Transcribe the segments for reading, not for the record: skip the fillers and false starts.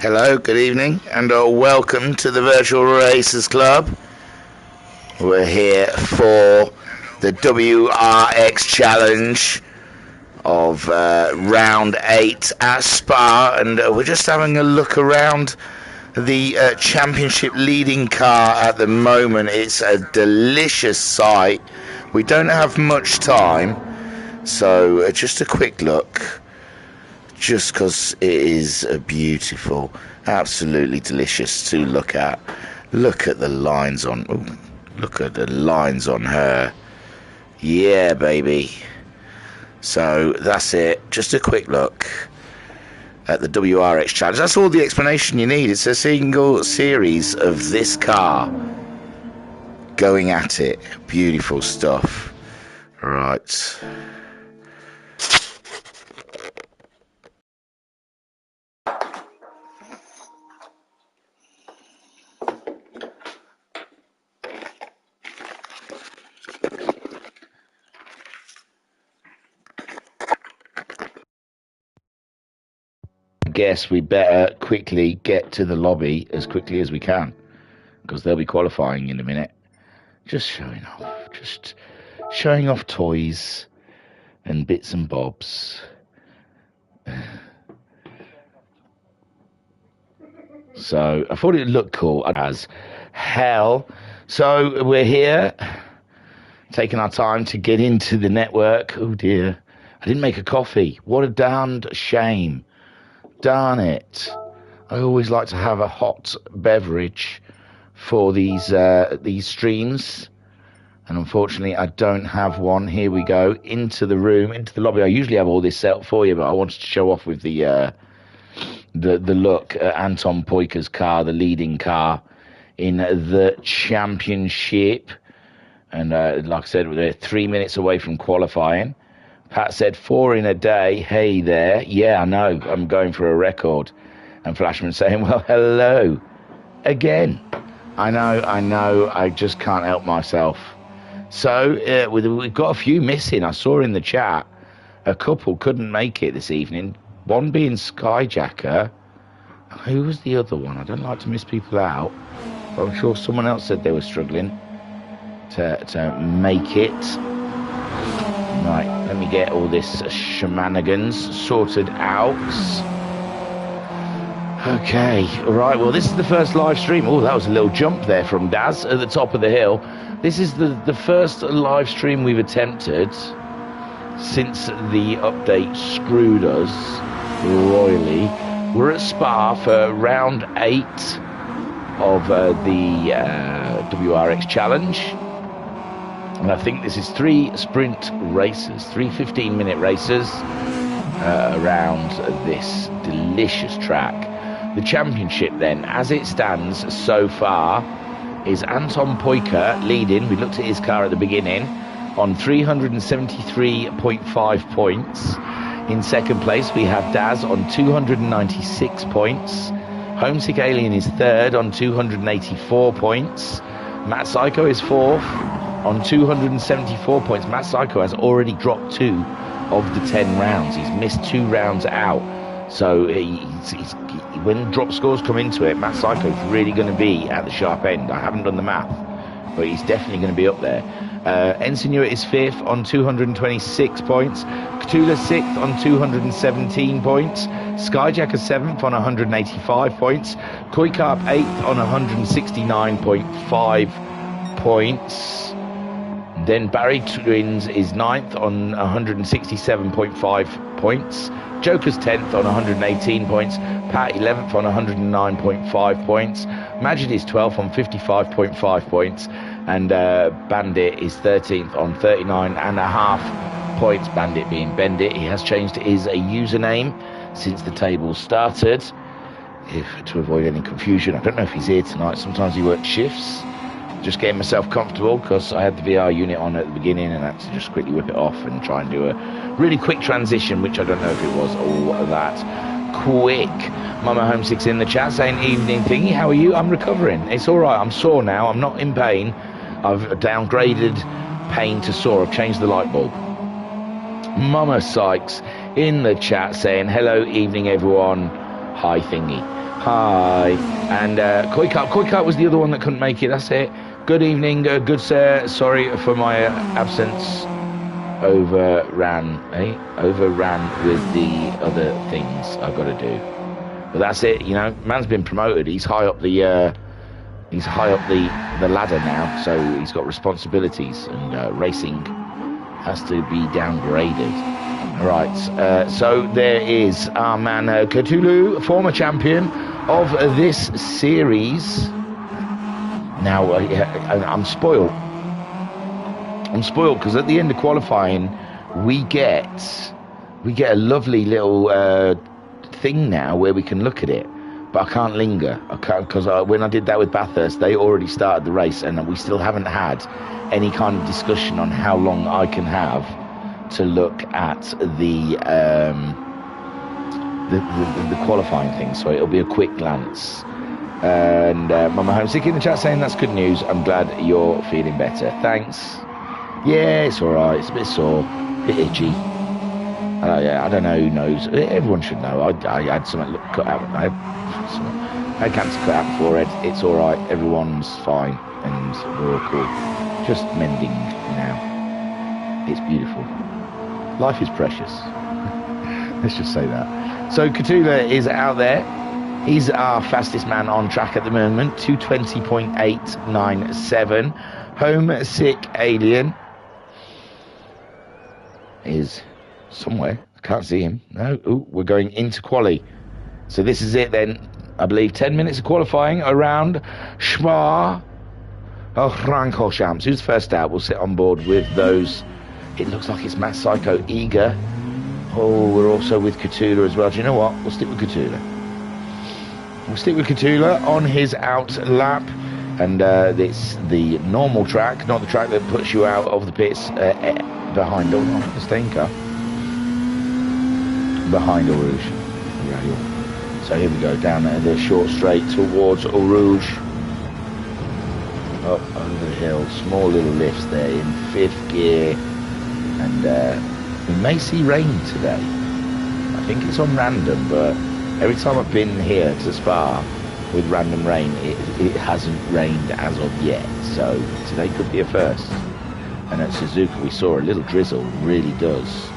Hello, good evening, and welcome to the Virtual Racers Club. We're here for the WRX Challenge of round 8 at Spa, and we're just having a look around the championship leading car at the moment. It's a delicious sight. We don't have much time, so just a quick look. Just because it is beautiful, absolutely delicious to look at. Look at the lines on, look at the lines on her. Yeah, baby. So that's it. Just a quick look at the WRX Challenge. That's all the explanation you need. It's a single series of this car going at it. Beautiful stuff. Right. Guess we better quickly get to the lobby as quickly as we can, because they'll be qualifying in a minute. Just showing off toys and bits and bobs. So I thought it would look cool as hell. So we're here, taking our time to get into the network. Oh dear, I didn't make a coffee. What a darned shame. Darn it. I always like to have a hot beverage for these streams, and unfortunately I don't have one. Here we go, into the room, into the lobby. I usually have all this set up for you, but I wanted to show off with the look at Anton Poika's car, the leading car in the championship. And like I said, we're 3 minutes away from qualifying. Pat said 4 in a day. Hey there. Yeah, I know. I'm going for a record. And Flashman saying, well, hello. Again. I know. I just can't help myself. So we've got a few missing. I saw in the chat a couple couldn't make it this evening. One being Skyjacker. Who was the other one? I don't like to miss people out, but I'm sure someone else said they were struggling to make it. Right, let me get all this shenanigans sorted out. Okay, right, well, this is the first live stream. Oh, that was a little jump there from Daz at the top of the hill. This is the first live stream we've attempted since the update screwed us royally. We're at Spa for round 8 of the WRX Challenge. And I think this is 3 sprint races, 3 15-minute races around this delicious track. The championship then, as it stands so far, is Anton Poika leading. We looked at his car at the beginning on 373.5 points. In second place, we have Daz on 296 points. Homesick Alien is third on 284 points. Matt Psycho is fourth on 274 points. Matt Psycho has already dropped 2 of the 10 rounds. He's missed 2 rounds out. So when drop scores come into it, Matt Psycho's really going to be at the sharp end. I haven't done the math, but he's definitely going to be up there. Ensignure is 5th on 226 points. Cthulhu 6th on 217 points. Skyjacker 7th on 185 points. Koikarp 8th on 169.5 points. Then Barry Twins is 9th on 167.5 points. Joker's 10th on 118 points. Pat 11th on 109.5 points. Majid is 12th on 55.5 points. And Bandit is 13th on 39.5 points. Bandit being Bendit. He has changed his username since the table started, to avoid any confusion. I don't know if he's here tonight. Sometimes he works shifts. Just getting myself comfortable because I had the VR unit on at the beginning and I had to just quickly whip it off and try and do a really quick transition, which I don't know if it was all that quick. Mama Homesick's in the chat saying, evening thingy, how are you? I'm recovering. It's all right. I'm sore now. I'm not in pain. I've downgraded pain to sore. I've changed the light bulb. Mama Sykes in the chat saying, hello, evening everyone. Hi thingy. Hi. And Koikart was the other one that couldn't make it. That's it. Good evening, good sir. Sorry for my absence. Overran with the other things I've got to do. But that's it. You know, man's been promoted. He's high up the ladder now, so he's got responsibilities, and racing has to be downgraded. Right, so there is our man Cthulhu, former champion of this series. Now, I'm spoiled. I'm spoiled because at the end of qualifying, we get a lovely little thing now where we can look at it. But I can't linger. I can't, because when I did that with Bathurst, they already started the race, and we still haven't had any kind of discussion on how long I can have to look at the qualifying thing. So it'll be a quick glance. And Mama Homesick in the chat saying that's good news. I'm glad you're feeling better. Thanks. Yeah, it's all right. It's a bit sore, a bit itchy. Yeah, I don't know who knows. Everyone should know. I had something cut out. I had cancer cut out before. It's all right. Everyone's fine, and we're all cool. Just mending now. It's beautiful. Life is precious. Let's just say that. So Cthulhu is out there. He's our fastest man on track at the moment. 2:20.897. Homesick Alien is somewhere. I can't see him. No. Ooh, we're going into quali. So this is it then. I believe 10 minutes of qualifying around Spa. Francorchamps. Who's first out? We'll sit on board with those. It looks like it's Matt Psycho Eager. Oh, we're also with Cthulhu as well. Do you know what? We'll stick with Cthulhu. We'll stick with Cthulhu on his out lap. And it's the normal track, not the track that puts you out of the pits behind the staying car. Behind Eau Rouge. So here we go, down the short straight towards Eau Rouge. Up over the hill, small little lifts there in 5th gear. And we may see rain today. I think it's on random, but every time I've been here to Spa with random rain, it hasn't rained as of yet. So today could be a first. And at Suzuka we saw a little drizzle. Really does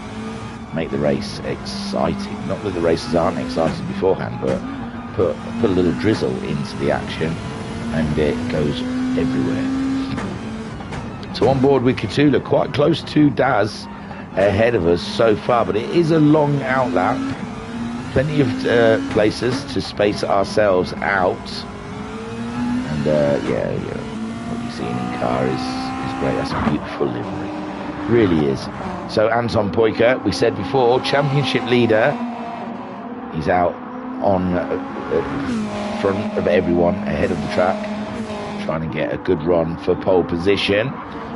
make the race exciting. Not that the races aren't exciting beforehand, but put a little drizzle into the action and it goes everywhere. So on board with Cthulhu, quite close to Daz ahead of us so far, but it is a long out lap. Plenty of places to space ourselves out. And yeah, what you see in the car is great. That's a beautiful livery. Really is. So Anton Poiker, we said before, championship leader. He's out on front of everyone ahead of the track, trying to get a good run for pole position.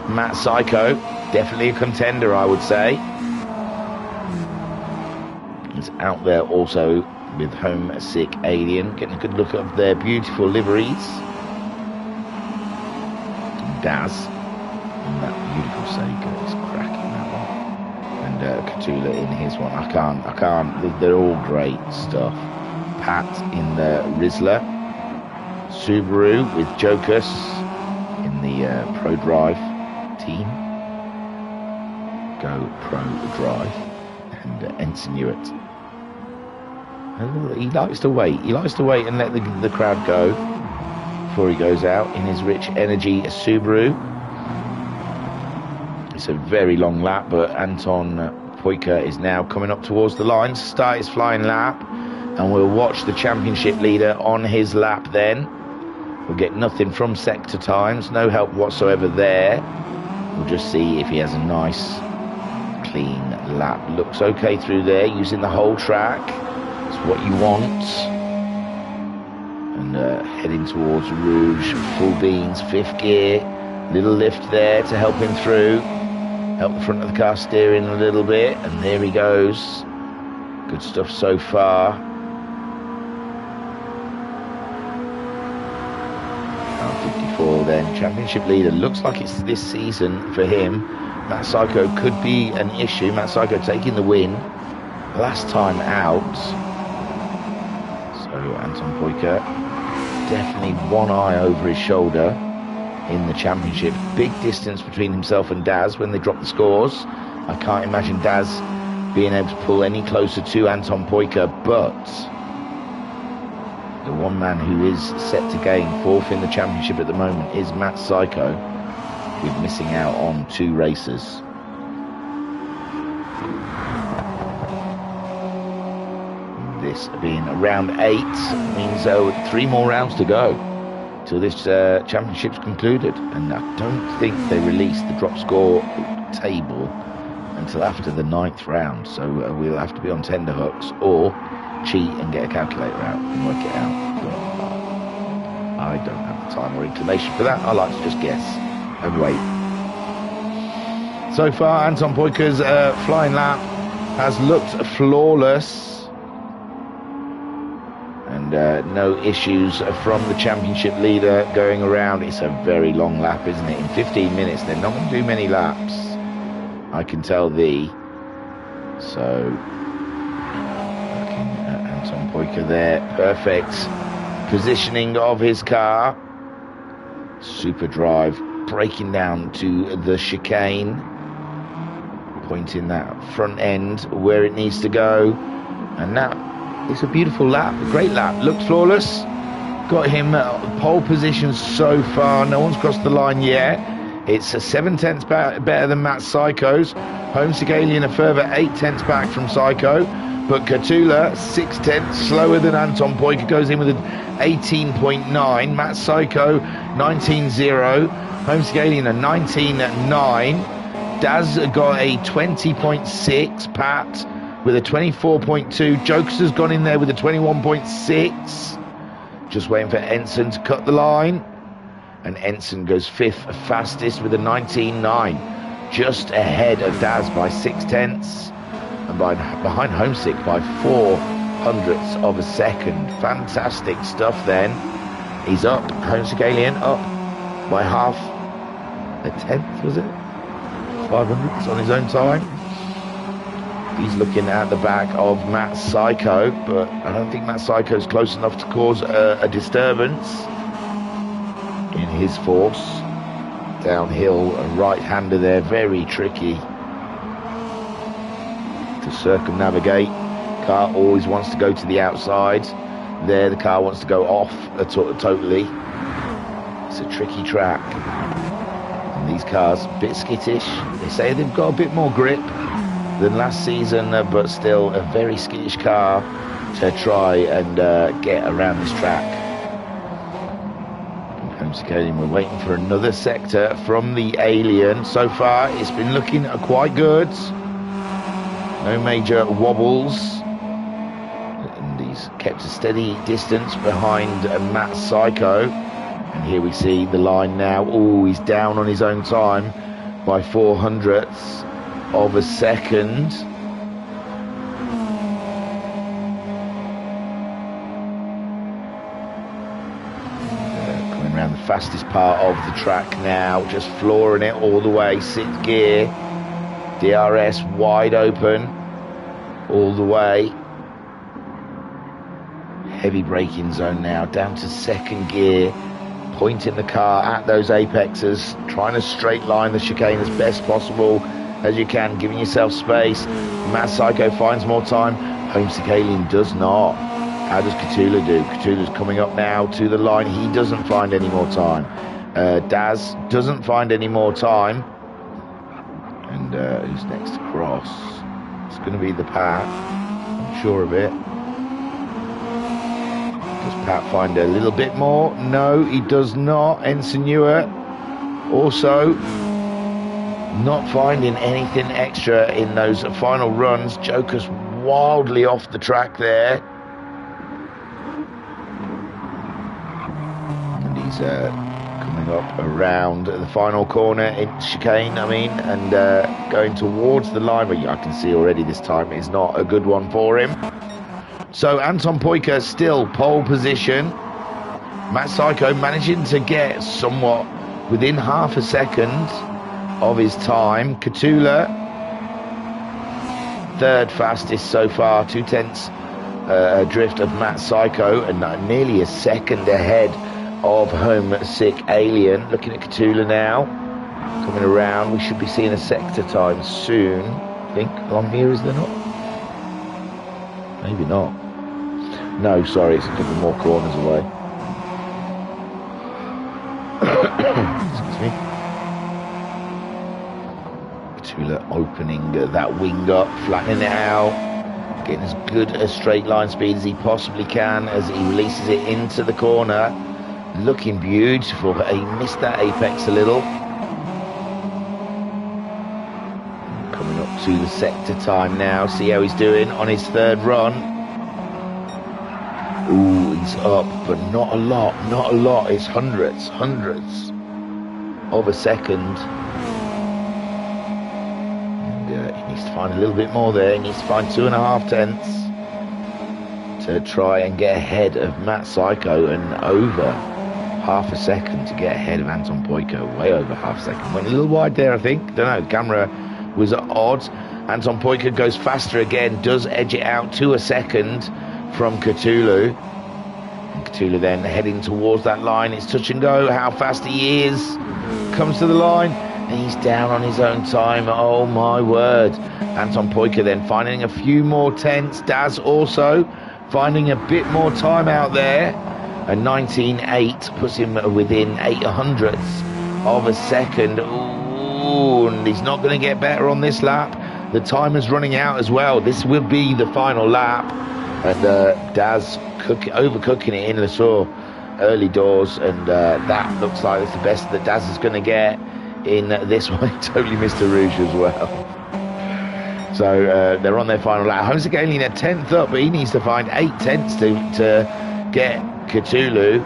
Matt Psycho, definitely a contender, I would say. He's out there also with Homesick Alien, getting a good look at their beautiful liveries. Daz, and that beautiful Sega is cracking that one. And Cthulhu in his one. I can't. They're all great stuff. Pat in the Rizzler. Subaru with Jokus in the Pro Drive team. Go Pro Drive. And Ensign Hewitt. He likes to wait. He likes to wait and let the crowd go before he goes out in his Rich Energy Subaru. It's a very long lap, but Anton Poiker is now coming up towards the line to start his flying lap, and we'll watch the championship leader on his lap then. We'll get nothing from sector times, no help whatsoever there. We'll just see if he has a nice clean lap. Looks okay through there, using the whole track. It's what you want. And heading towards Rouge, full beans, 5th gear. Little lift there to help him through. Help the front of the car steer in a little bit. And there he goes. Good stuff so far. R54 then, championship leader. Looks like it's this season for him. Matt Psycho could be an issue. Matt Psycho taking the win last time out. So Anton Poika, definitely one eye over his shoulder in the championship. Big distance between himself and Daz when they drop the scores. I can't imagine Daz being able to pull any closer to Anton Poika, but the one man who is set to gain 4th in the championship at the moment is Matt Psycho, with missing out on 2 races. This being round 8 means 3 more rounds to go till this championship's concluded, and I don't think they release the drop score table until after the 9th round, so we'll have to be on tender hooks or cheat and get a calculator out and work it out. But I don't have the time or inclination for that. I like to just guess and wait. So far, Anton Poika's flying lap has looked flawless. And no issues from the championship leader going around. It's a very long lap, isn't it? In 15 minutes, they're not going to do many laps, I can tell thee. So, looking at Anton Poika there. Perfect positioning of his car. Super drive, braking down to the chicane. Pointing that front end where it needs to go. And now, it's a beautiful lap, a great lap. Looked flawless. Got him pole position so far. No one's crossed the line yet. It's a 7/10 better than Matt Psycho's. Homesick Alien a further 8/10 back from Psycho. But Katula 6/10 slower than Anton Poika, goes in with an 18.9. Matt Psycho 19.0. Homesick Alien a 19.9. Daz got a 20.6. Pat with a 24.2. Jokers has gone in there with a 21.6. Just waiting for Ensign to cut the line. And Ensign goes 5th fastest with a 19.9. Just ahead of Daz by 6/10. And behind Homesick by 0.04 of a second. Fantastic stuff then. He's up. Homesick Alien up by half a tenth, was it? 500ths on his own time. He's looking at the back of Matt Psycho, but I don't think Matt Psycho's close enough to cause a disturbance in his force. Downhill, a right-hander there, very tricky to circumnavigate. Car always wants to go to the outside. There, the car wants to go off totally. It's a tricky track. And these cars, a bit skittish. They say they've got a bit more grip than last season, but still a very skittish car to try and get around this track. We're waiting for another sector from the Alien. So far, it's been looking quite good. No major wobbles. And he's kept a steady distance behind Matt Psycho. And here we see the line now. Oh, he's down on his own time by 0.04 of a second. Coming around the fastest part of the track now, just flooring it all the way. 6th gear, DRS wide open all the way. Heavy braking zone now, down to 2nd gear, pointing the car at those apexes, trying to straight line the chicane as best possible as you can, giving yourself space. Matt Psycho finds more time. Homesick Alien does not. How does Katula do? Katula's coming up now to the line. He doesn't find any more time. Daz doesn't find any more time. And who's next to cross? It's going to be the Pat. I'm sure of it. Does Pat find a little bit more? No, he does not. Ensign Ewer also not finding anything extra in those final runs. Joker's wildly off the track there. And he's coming up around the final corner in chicane, and going towards the line. But I can see already this time is not a good one for him. So Anton Poika still pole position. Matt Psycho managing to get somewhat within half a second of his time. Katula 3rd fastest so far, 0.2 drift of Matt Psycho, and nearly a second ahead of Homesick Alien. Looking at Cthulhu now, coming around. We should be seeing a sector time soon, I think. Along here, is there not? Maybe not. No, sorry, it's a couple more corners away. Excuse me. Cthulhu opening that wing up, flattening it out, getting as good a straight line speed as he possibly can as he releases it into the corner. Looking beautiful, but he missed that apex a little. Coming up to the sector time now. See how he's doing on his third run. Ooh, he's up, but not a lot, not a lot. It's hundreds of a second. And he needs to find a little bit more there. He needs to find 2.5 tenths to try and get ahead of Matt Psycho, and over half a second to get ahead of Anton Poiko. Way over half a second. Went a little wide there, I think. Don't know. The camera was at odds. Anton Poiko goes faster again. Does edge it out to a second from Cthulhu. And Cthulhu then heading towards that line. It's touch and go. How fast he is. Comes to the line. And he's down on his own time. Oh, my word. Anton Poiko then finding a few more tenths. Daz also finding a bit more time out there. A 19.8 puts him within 800ths of a second. Ooh, and he's not going to get better on this lap. The time is running out as well. This will be the final lap. And Daz overcooking it in the saw early doors. And that looks like it's the best that Daz is going to get in this one. He totally missed the Rouge as well. So they're on their final lap. Homesick Alien at 10th up, but he needs to find 8 tenths to get Cthulhu.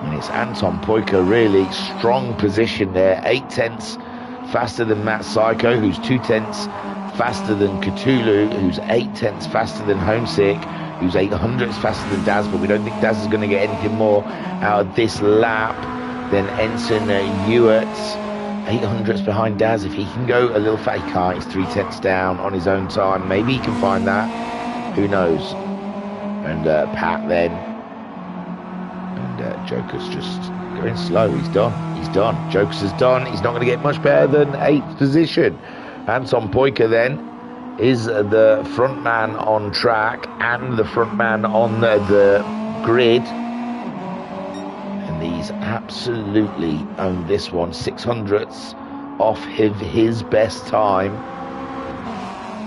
And it's Anton Poiko, really strong position there. 8 tenths faster than Matt Psycho, who's 2 tenths faster than Cthulhu, who's 8 tenths faster than Homesick, who's 800ths faster than Daz, but we don't think Daz is going to get anything more out of this lap than Ensign Hewitt. 800ths behind Daz. If he can go a little fat, he can't. He's 3 tenths down on his own time. Maybe he can find that. Who knows? And Pat then. And Joker's just going slow. He's done. He's done. Joker's is done. He's not going to get much better than 8th position. Anton Poiko then is the front man on track and the front man on the grid. And he's absolutely owned this one. 600ths off his best time.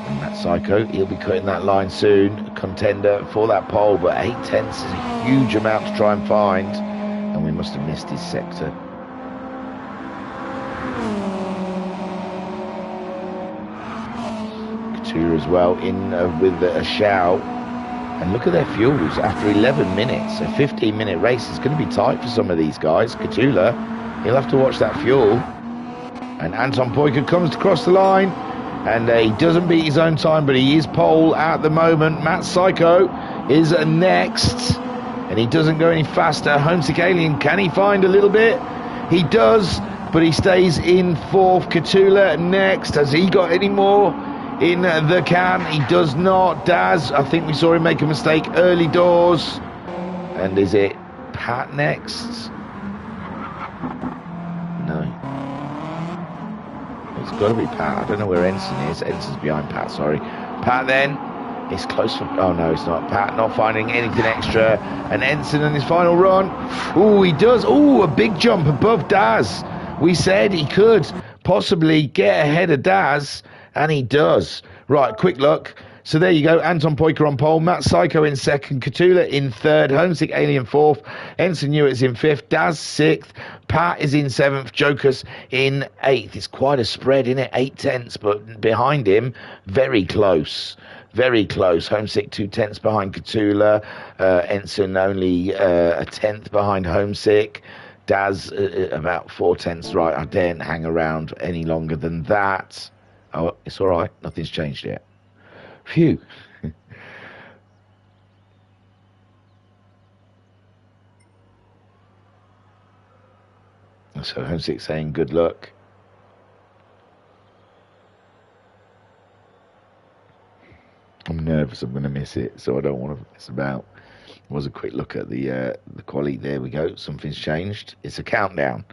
And that Psycho, he'll be cutting that line soon. Contender for that pole, but 8 tenths is a huge amount to try and find. And we must have missed his sector. Couture as well in with a shout. And look at their fuels after 11 minutes. A 15-minute race is going to be tight for some of these guys. Cthulhu, he'll have to watch that fuel. And Anton Poiko comes across the line. And he doesn't beat his own time, but he is pole at the moment. Matt Psycho is next. And he doesn't go any faster. Homesick Alien, can he find a little bit? He does, but he stays in 4th. Cthulhu next. Has he got any more in the can? He does not. Daz, I think we saw him make a mistake early doors. And is it Pat next? No. It's got to be Pat. I don't know where Ensign is. Ensign's behind Pat, sorry. Pat then. It's close for... Oh, no, it's not. Pat not finding anything extra. And Ensign in his final run. Oh, he does. Oh, a big jump above Daz. We said he could possibly get ahead of Daz. And he does. Right, quick look. So there you go. Anton Poiko on pole. Matt Psycho in 2nd. Cthulhu in 3rd. Homesick Alien 4th. Ensign Hewitt's in 5th. Daz 6th. Pat is in 7th. Joker's in 8th. It's quite a spread, isn't it? 8 tenths, but behind him, very close. Very close. Homesick 2 tenths behind Cthulhu. Ensign only a 10th behind Homesick. Daz about 4 tenths right. I daren't hang around any longer than that. Oh, it's all right. Nothing's changed yet. Phew. So Homesick saying good luck. And nervous I'm going to miss it, so I don't want to mess about. Was a quick look at the quali. There we go. Something's changed. It's a countdown.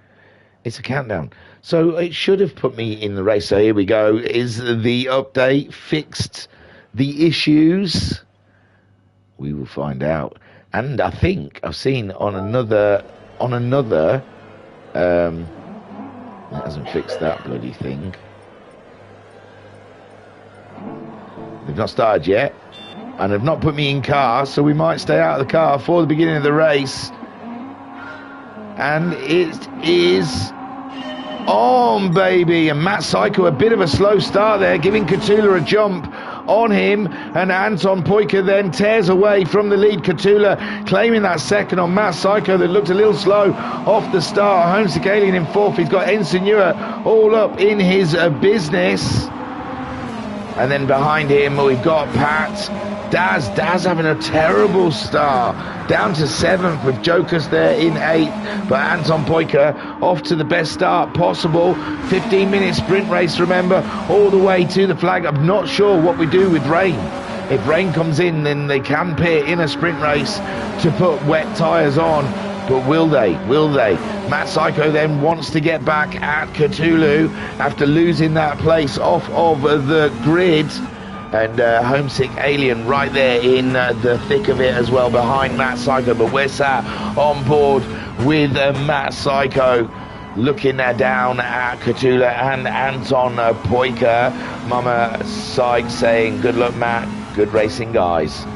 It's a countdown. So it should have put me in the race. So here we go. Is the update fixed the issues? We will find out. And I think I've seen on another it hasn't fixed that bloody thing. They've not started yet. And have not put me in car, so we might stay out of the car for the beginning of the race. And it is on, baby. And Matt Psycho, a bit of a slow start there, giving Katula a jump on him. And Anton Poika then tears away from the lead. Katula claiming that second on Matt Psycho that looked a little slow off the start. Homesick Alien in fourth. He's got Ensenua all up in his business. And then behind him, we've got Pat. Daz having a terrible start. Down to seventh with Jokers there in eighth. But Anton Poika off to the best start possible. 15-minute sprint race, remember, all the way to the flag. I'm not sure what we do with rain. If rain comes in, then they can pit in a sprint race to put wet tyres on. But will they? Will they? Matt Psycho then wants to get back at Cthulhu after losing that place off of the grid. And Homesick Alien right there in the thick of it as well behind Matt Psycho. But we're sat on board with Matt Psycho looking down at Cthulhu and Anton Poika. Mama Psych saying, good luck, Matt. Good racing, guys.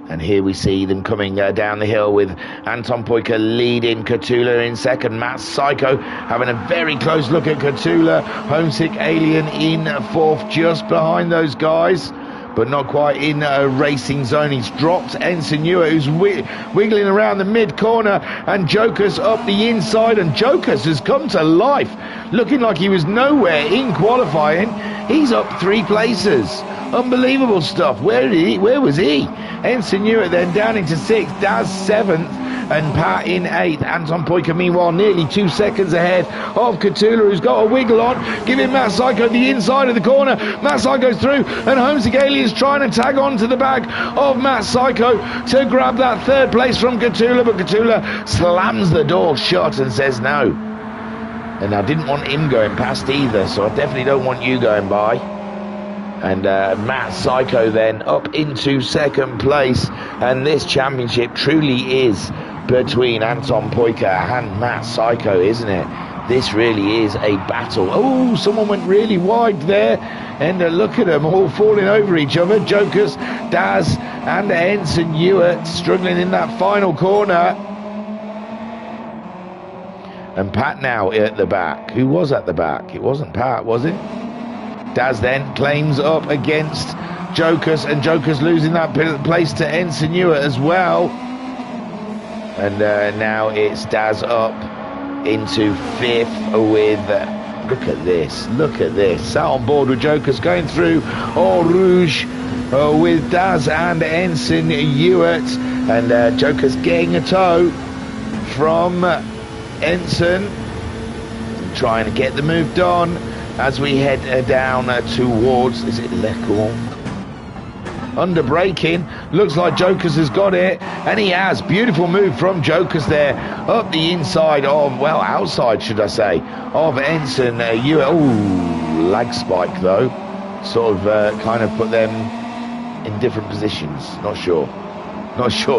And here we see them coming down the hill with Anton Poika leading Cthulhu in second. Matt Psycho having a very close look at Cthulhu. Homesick Alien in fourth, just behind those guys, but not quite in a racing zone. He's dropped Ensenua, who's wiggling around the mid-corner, and Jokers up the inside. And Jokers has come to life, looking like he was nowhere in qualifying. He's up 3 places. Unbelievable stuff. Where was he? Ensenua then down into 6th, Daz 7th, and Pat in 8th. Anton Poika, meanwhile, nearly 2 seconds ahead of Cthulhu, who's got a wiggle on, giving Matt Psycho the inside of the corner. Matt Psycho's through, and Homesick Alien's trying to tag on to the back of Matt Psycho to grab that 3rd place from Cthulhu, but Cthulhu slams the door shut and says no. And I didn't want him going past either, so I definitely don't want you going by. And Matt Psycho then up into 2nd place. And this championship truly is between Anton Poika and Matt Psycho, isn't it? This really is a battle. Oh, someone went really wide there. And look at them all falling over each other. Jokers, Daz and Ensign Hewitt struggling in that final corner. And Pat now at the back. Who was at the back? It wasn't Pat, was it? Daz then claims up against Jokers, and Jokers losing that place to Ensenua as well. And now it's Daz up into 5th with, look at this, sat on board with Jokers going through Eau Rouge with Daz and Ensign Hewitt, and Jokers getting a tow from Ensign, trying to get the move done. As we head down towards, is it Lecourt? Under braking, looks like Jokers has got it, and he has. Beautiful move from Jokers there, up the inside of, well, outside should I say, of Ensign Hewitt. Ooh, lag spike though, sort of kind of put them in different positions. Not sure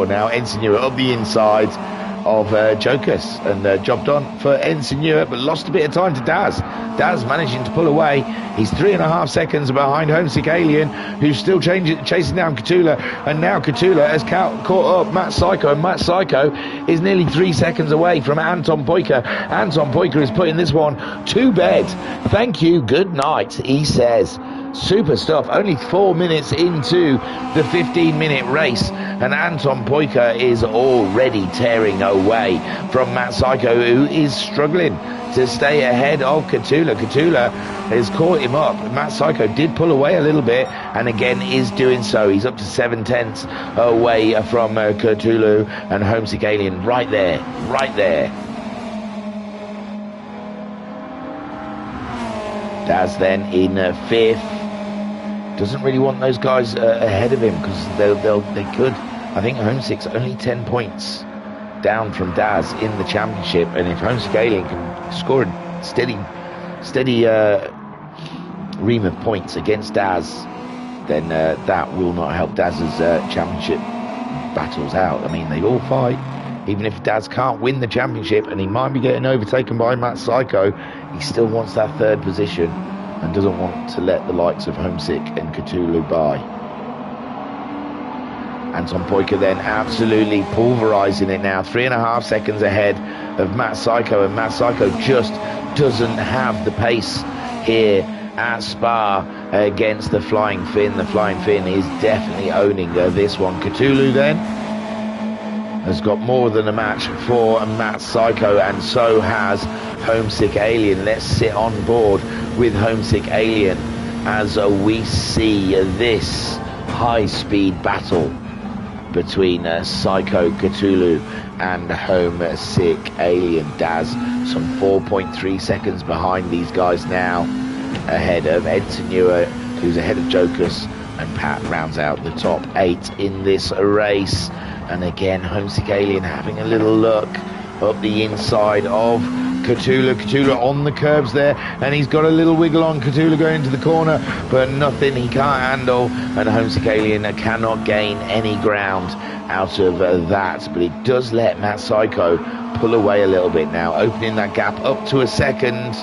now. Ensign Hewitt up the inside of Jokers, and job done for Ensenua, but lost a bit of time to Daz. Daz managing to pull away. He's 3.5 seconds behind Homesick Alien, who's still chasing down Cthulhu, and now Cthulhu has caught up Matt Psycho, and Matt Psycho is nearly 3 seconds away from Anton Poika. Anton Poika is putting this one to bed. Thank you, good night, he says. Super stuff. Only 4 minutes into the 15-minute race, and Anton Poika is already tearing away from Matt Psycho, who is struggling to stay ahead of Cthulhu. Cthulhu has caught him up. Matt Psycho did pull away a little bit, and again is doing so. He's up to 7/10 away from Cthulhu, and Homesick Alien right there. Daz then in 5th. Doesn't really want those guys ahead of him because they could. I think Homesick's only 10 points down from Daz in the championship, and if Homesick Alien can score a steady ream of points against Daz, then that will not help Daz's championship battles out. I mean, they all fight. Even if Daz can't win the championship and he might be getting overtaken by Matt Psycho, he still wants that 3rd position and doesn't want to let the likes of Homesick and Cthulhu by. Anton Poika then absolutely pulverising it now, 3.5 seconds ahead of Matt Psycho, and Matt Psycho just doesn't have the pace here at Spa against the Flying Finn. The Flying Finn is definitely owning this one. Cthulhu then has got more than a match for Matt Psycho, and so has Homesick Alien. Let's sit on board with Homesick Alien as we see this high-speed battle between Psycho Cthulhu and Homesick Alien. Daz some 4.3 seconds behind these guys now, ahead of Ensign Ewer, who's ahead of Jokus, and Pat rounds out the top 8 in this race. And again, Homesick Alien having a little look up the inside of Cthulhu. Cthulhu on the curbs there, and he's got a little wiggle on. Cthulhu going into the corner, but nothing he can't handle, and Homesick Alien cannot gain any ground out of that. But it does let Matt Psycho pull away a little bit now, opening that gap up to a second.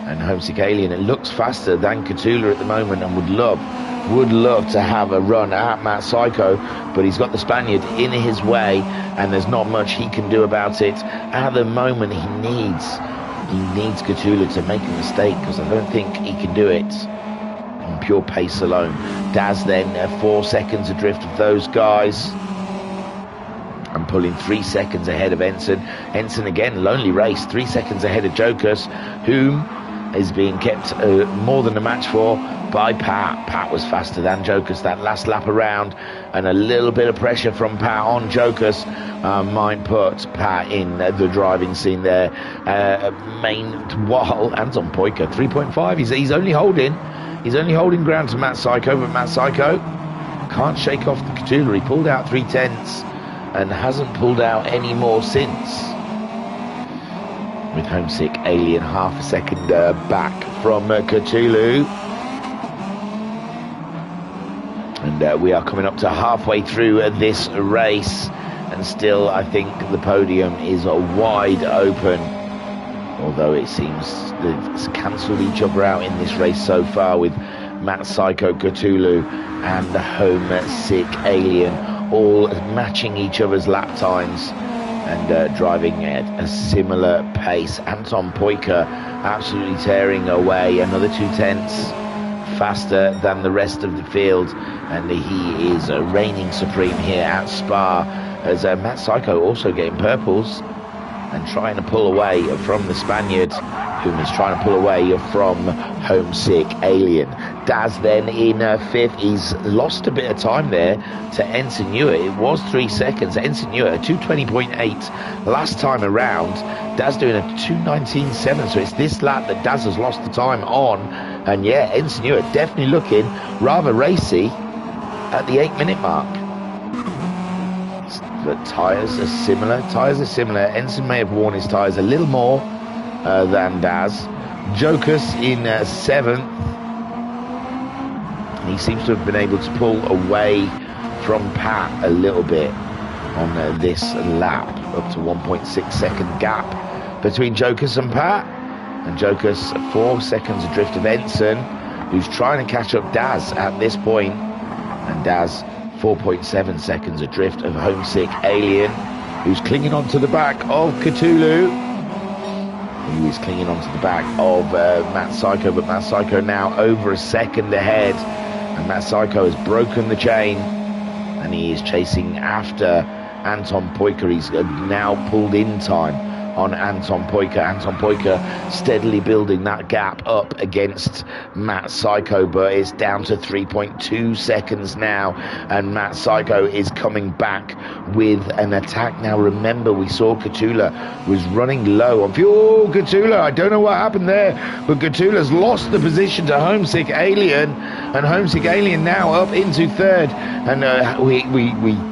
And Homesick Alien, it looks faster than Cthulhu at the moment, and would love to have a run at Matt Psycho, but he's got the Spaniard in his way, and there's not much he can do about it at the moment. He needs Cthulhu to make a mistake, because I don't think he can do it on pure pace alone. Daz then 4 seconds adrift of those guys, and pulling 3 seconds ahead of Ensign. Ensign again, lonely race, 3 seconds ahead of Jokus, whom is being kept more than a match for by Pat. Pat was faster than Jokus that last lap around, and a little bit of pressure from Pat on Jokus might put Pat in the driving scene there. While Anton Poika 3.5, he's only holding ground to Matt Psycho, but Matt Psycho can't shake off the Cthulhu. He pulled out 3/10 and hasn't pulled out any more since. With Homesick Alien half a second back from Cthulhu. And we are coming up to halfway through this race, and still I think the podium is wide open, although it seems they've cancelled each other out in this race so far, with Matt Psycho Cthulhu and the Homesick Alien all matching each other's lap times and driving at a similar pace. Anton Poika absolutely tearing away, another 2/10 faster than the rest of the field, and he is reigning supreme here at Spa, as Matt Psycho also getting purples and trying to pull away from the Spaniard, whom is trying to pull away from Homesick Alien. Daz then in 5th. He's lost a bit of time there to Ensign Ewer. It was 3 seconds. Ensign Ewer 2:20.8 last time around. Daz doing a 2:19.7, so it's this lap that Daz has lost the time on. And yeah, Ensign Ewer definitely looking rather racy at the 8-minute mark. But tyres are similar. Ensign may have worn his tyres a little more than Daz. Jokus in 7th. He seems to have been able to pull away from Pat a little bit on this lap, up to 1.6 second gap between Jokus and Pat. And Jokus 4 seconds adrift of Ensign, who's trying to catch up Daz at this point, and Daz 4.7 seconds adrift of Homesick Alien, who's clinging onto the back of Cthulhu, who is clinging onto the back of Matt Psycho, but Matt Psycho now over a second ahead, and Matt Psycho has broken the chain, and he is chasing after Anton Poika. He's now pulled in time on Anton Poika. Anton Poika steadily building that gap up against Matt Psycho, but it's down to 3.2 seconds now, and Matt Psycho is coming back with an attack. Now remember, we saw Catula was running low on fuel. Catula, I don't know what happened there, but Catula's lost the position to Homesick Alien, and Homesick Alien now up into third. And we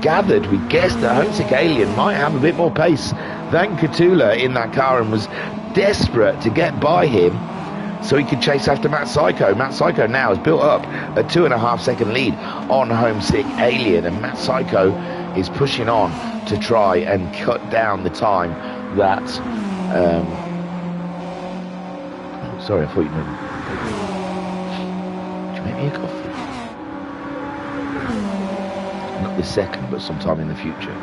guessed that Homesick Alien might have a bit more pace than Catula in that car, and was desperate to get by him so he could chase after Matt Psycho. Matt Psycho now has built up a 2.5 second lead on Homesick Alien, and Matt Psycho is pushing on to try and cut down the time that sorry, I thought you meant, did you make me a coffee? Not this second, but sometime in the future.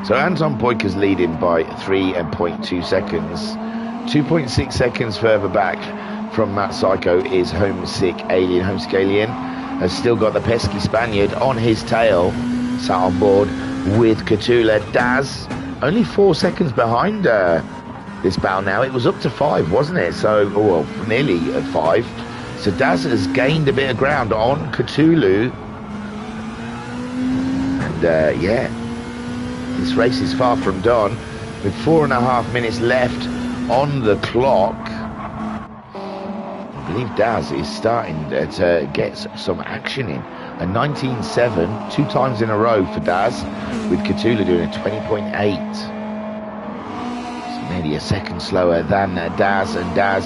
So Anton Poika's leading by 3.2 seconds. 2.6 seconds further back from Matt Psycho is Homesick Alien. Homesick Alien has still got the pesky Spaniard on his tail, sat on board with Catula. Daz only 4 seconds behind this battle now. It was up to 5, wasn't it? So, well, nearly at 5. So Daz has gained a bit of ground on Cthulhu. And yeah, this race is far from done. With 4.5 minutes left on the clock, I believe Daz is starting to get some action in. A 19.7, 2 times in a row for Daz, with Cthulhu doing a 20.8. So nearly a second slower than Daz, and Daz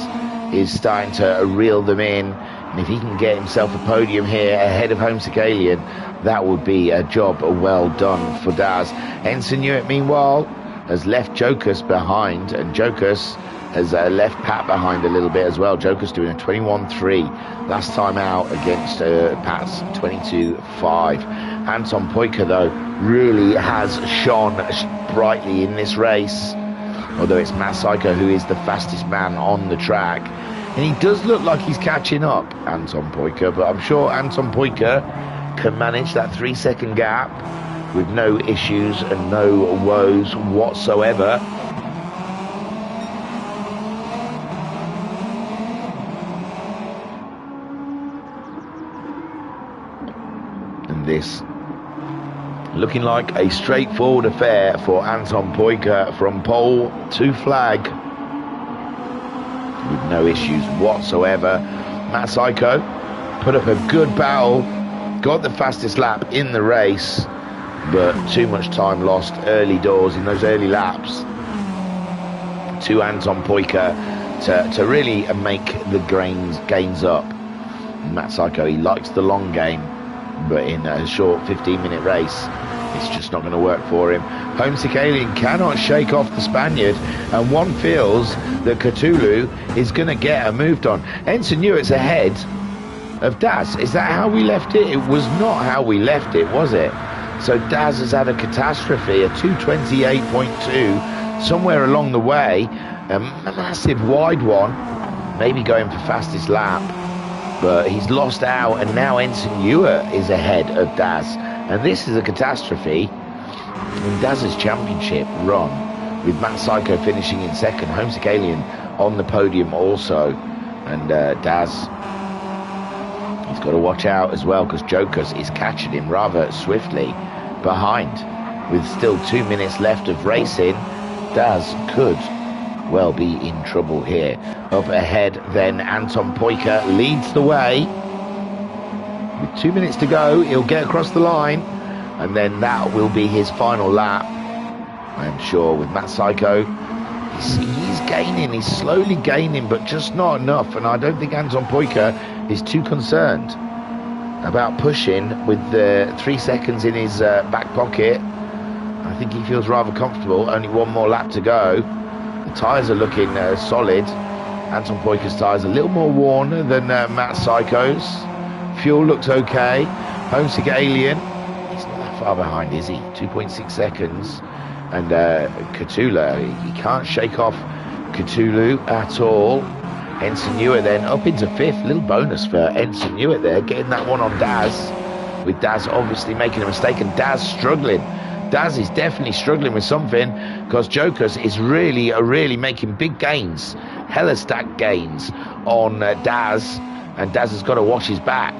is starting to reel them in. And if he can get himself a podium here ahead of Homesick Alien, that would be a job well done for Daz. Ensign Hewitt, meanwhile, has left Jokus behind, and Jokus has left Pat behind a little bit as well. Jokus doing a 21.3 last time out against Pat's 22.5. Anton Poika, though, really has shone brightly in this race, although it's Matt Psycho who is the fastest man on the track. And he does look like he's catching up, Anton Poika, but I'm sure Anton Poika can manage that 3-second gap with no issues and no woes whatsoever. And this looking like a straightforward affair for Anton Poika from pole to flag, with no issues whatsoever. Matt Psycho put up a good battle, got the fastest lap in the race, but too much time lost early doors in those early laps to Anton Poika to really make the gains up. Matt Psycho, he likes the long game, but in a short 15-minute race, it's just not going to work for him. Homesick Alien cannot shake off the Spaniard, and one feels that Cthulhu is going to get a moved on. Ensign Hewitt's ahead of Daz. Is that how we left it? It was not how we left it, was it? So Daz has had a catastrophe, a 2:28.2 somewhere along the way, a massive wide one, maybe going for fastest lap, but he's lost out, and now Ensign Hewitt is ahead of Daz. And this is a catastrophe in Daz's championship run, with Matt Psycho finishing in second, Homesick Alien on the podium also. And Daz, he's got to watch out as well, because Jokus is catching him rather swiftly behind. With still 2 minutes left of racing, Daz could well be in trouble here. Up ahead then, Anton Poika leads the way. With 2 minutes to go, he'll get across the line, and then that will be his final lap, I am sure. With Matt Psycho, he's gaining, he's slowly gaining, but just not enough. And I don't think Anton Poika is too concerned about pushing with the 3 seconds in his back pocket. I think he feels rather comfortable. Only one more lap to go. The tyres are looking solid. Anton Poika's tyres a little more worn than Matt Psycho's. Fuel looks okay. Homesick Alien, he's not that far behind, is he? 2.6 seconds. And Cthulhu, he can't shake off Cthulhu at all. Ensign Hewitt then up into fifth. Little bonus for Ensign Hewitt there, getting that one on Daz with Daz obviously making a mistake and Daz struggling. Daz is definitely struggling with something because Jokers is really making big gains, hella stacked gains on Daz, and Daz has got to watch his back.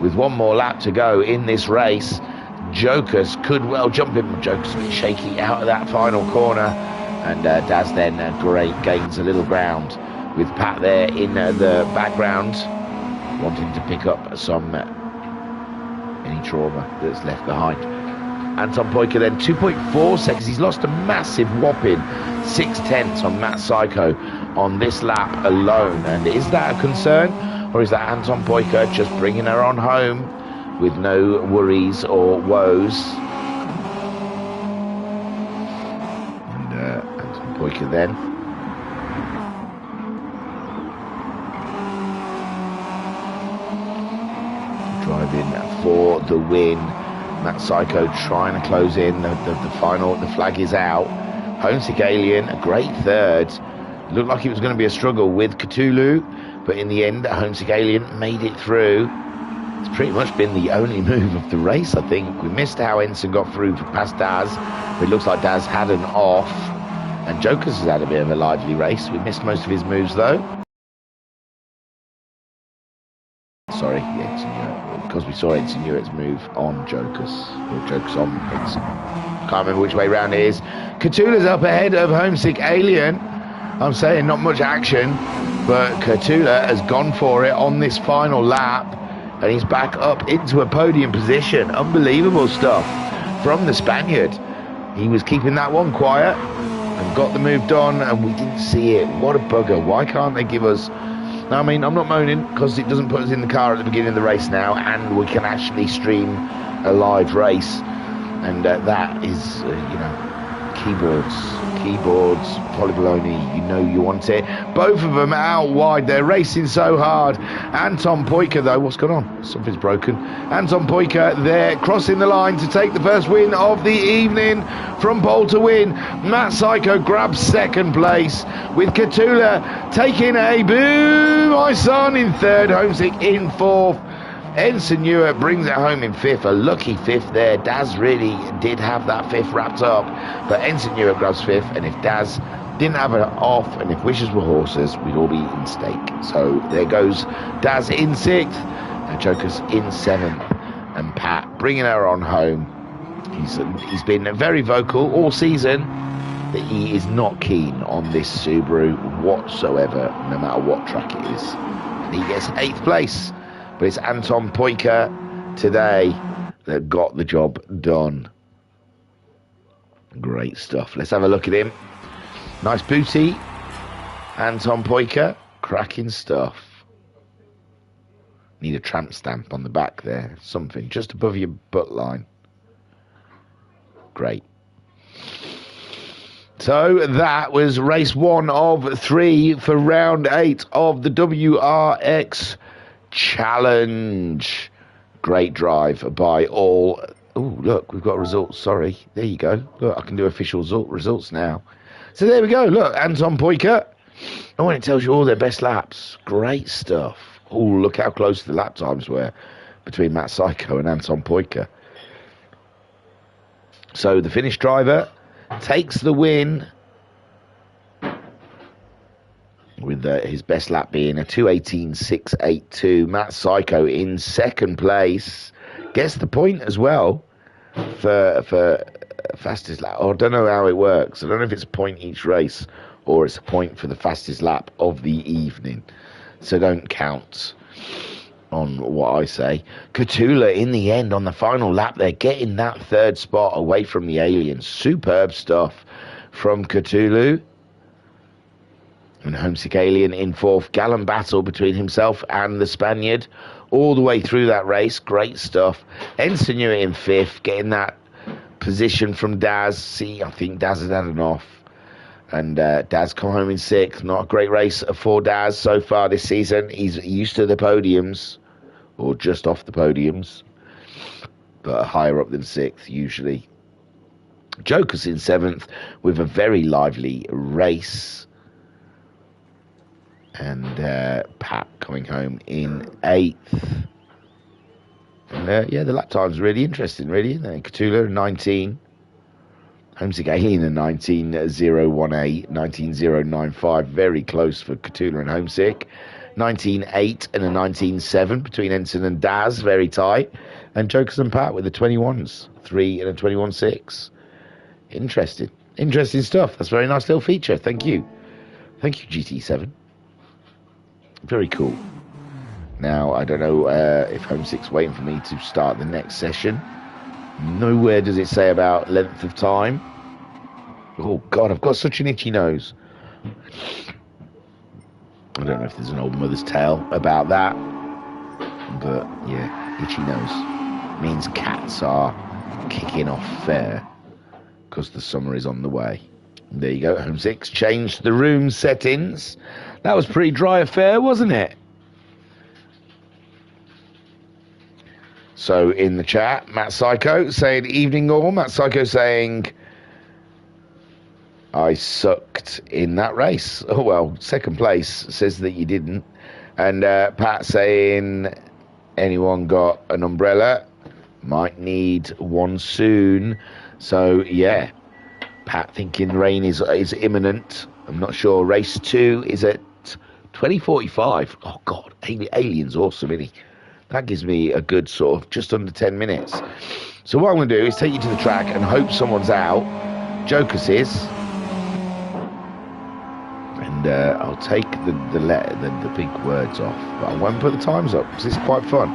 With one more lap to go in this race, Jokers could well jump him. Jokers a bit shaky out of that final corner, and Daz then great gains a little ground with Pat there in the background, wanting to pick up some any trauma that's left behind. Anton Poika then 2.4 seconds. He's lost a massive whopping 6/10 on Matt Psycho on this lap alone. And is that a concern? Or is that Anton Poika just bringing her on home with no worries or woes? And Anton Poika then driving for the win. Matt Psycho trying to close in the final. The flag is out. Homesick Alien, a great third. Looked like it was going to be a struggle with Cthulhu, but in the end, Homesick Alien made it through. It's pretty much been the only move of the race, I think. We missed how Ensign got through past Daz, but it looks like Daz had an off. And Jokers has had a bit of a lively race. We missed most of his moves, though. Sorry, yeah, because we saw Ensign Newett's move on Jokers, or Jokers on Ensign. Can't remember which way round it is. Cthulhu's up ahead of Homesick Alien. I'm saying not much action, but Cthulhu has gone for it on this final lap, and he's back up into a podium position. Unbelievable stuff from the Spaniard. He was keeping that one quiet and got the move done, and we didn't see it. What a bugger. Why can't they give us... Now, I mean, I'm not moaning because it doesn't put us in the car at the beginning of the race now, and we can actually stream a live race, and that is, keyboards, Polybaloney, you want it. Both of them out wide. They're racing so hard. Anton Poika, though, what's going on? Something's broken. Anton Poika there, crossing the line to take the first win of the evening from pole to win. Matt Psycho grabs second place with Cthulhu taking a boo, my son, in third. Homesick in fourth. Ensign Newett brings it home in fifth, a lucky fifth there. Daz really did have that fifth wrapped up, but Ensign Newett grabs fifth, and if Daz didn't have it off, and if wishes were horses, we'd all be in stake. So there goes Daz in sixth, and Jokers in seventh, and Pat bringing her on home. He's been very vocal all season that he is not keen on this Subaru whatsoever, no matter what track it is. And he gets 8th place. But it's Anton Poika today that got the job done. Great stuff. Let's have a look at him. Nice booty. Anton Poika. Cracking stuff. Need a tramp stamp on the back there. Something just above your butt line. Great. So that was race 1 of 3 for round 8 of the WRX Challenge. Great drive by all. Oh, look, we've got results. Sorry. There you go. Look, I can do official results now. So there we go. Look, Anton Poika. Oh, and it tells you all their best laps. Great stuff. Oh, look how close the lap times were between Matt Psycho and Anton Poika. So the Finnish driver takes the win, with his best lap being a 2:18.682. Matt Psycho in second place. Gets the point as well for fastest lap. Oh, I don't know how it works. I don't know if it's a point each race or it's a point for the fastest lap of the evening. So don't count on what I say. Cthulhu in the end on the final lap, they're getting that third spot away from the aliens. Superb stuff from Cthulhu. And Homesick Alien in fourth. Gallant battle between himself and the Spaniard all the way through that race. Great stuff. Ensign Newett in fifth, getting that position from Daz. See, I think Daz has had an off. And Daz come home in sixth. Not a great race for Daz so far this season. He's used to the podiums, or just off the podiums, but higher up than sixth usually. Jokers in seventh with a very lively race. And Pat coming home in eighth. And yeah, the lap time's really interesting, really, isn't it? Cthulhu 19, Homesick Alien a 19.018, 19.095, very close for Cthulhu and Homesick. 19.8 and a 19.7 between Ensign and Daz, very tight. And Jokers and Pat with the 21s, 3 and a 21.6. Interesting stuff. That's a very nice little feature. Thank you, GT7. Very cool. Now, I don't know if Homesick's waiting for me to start the next session. Nowhere does it say about length of time. Oh, God, I've got such an itchy nose. I don't know if there's an old mother's tale about that. But, yeah, itchy nose means cats are kicking off fair because the summer is on the way. There you go, Homesick's changed the room settings. That was a pretty dry affair, wasn't it? So in the chat, Matt Psycho saying evening all. Matt Psycho saying I sucked in that race. Oh well, second place says that you didn't. And Pat saying anyone got an umbrella? Might need one soon. So yeah, Pat thinking rain is imminent. I'm not sure. Race 2 is at 20:45. Oh God, Alien's awesome, isn't he? That gives me a good sort of just under 10 minutes. So what I'm going to do is take you to the track and hope someone's out. Jokers is. And I'll take the big words off. But I won't put the times up because it's quite fun.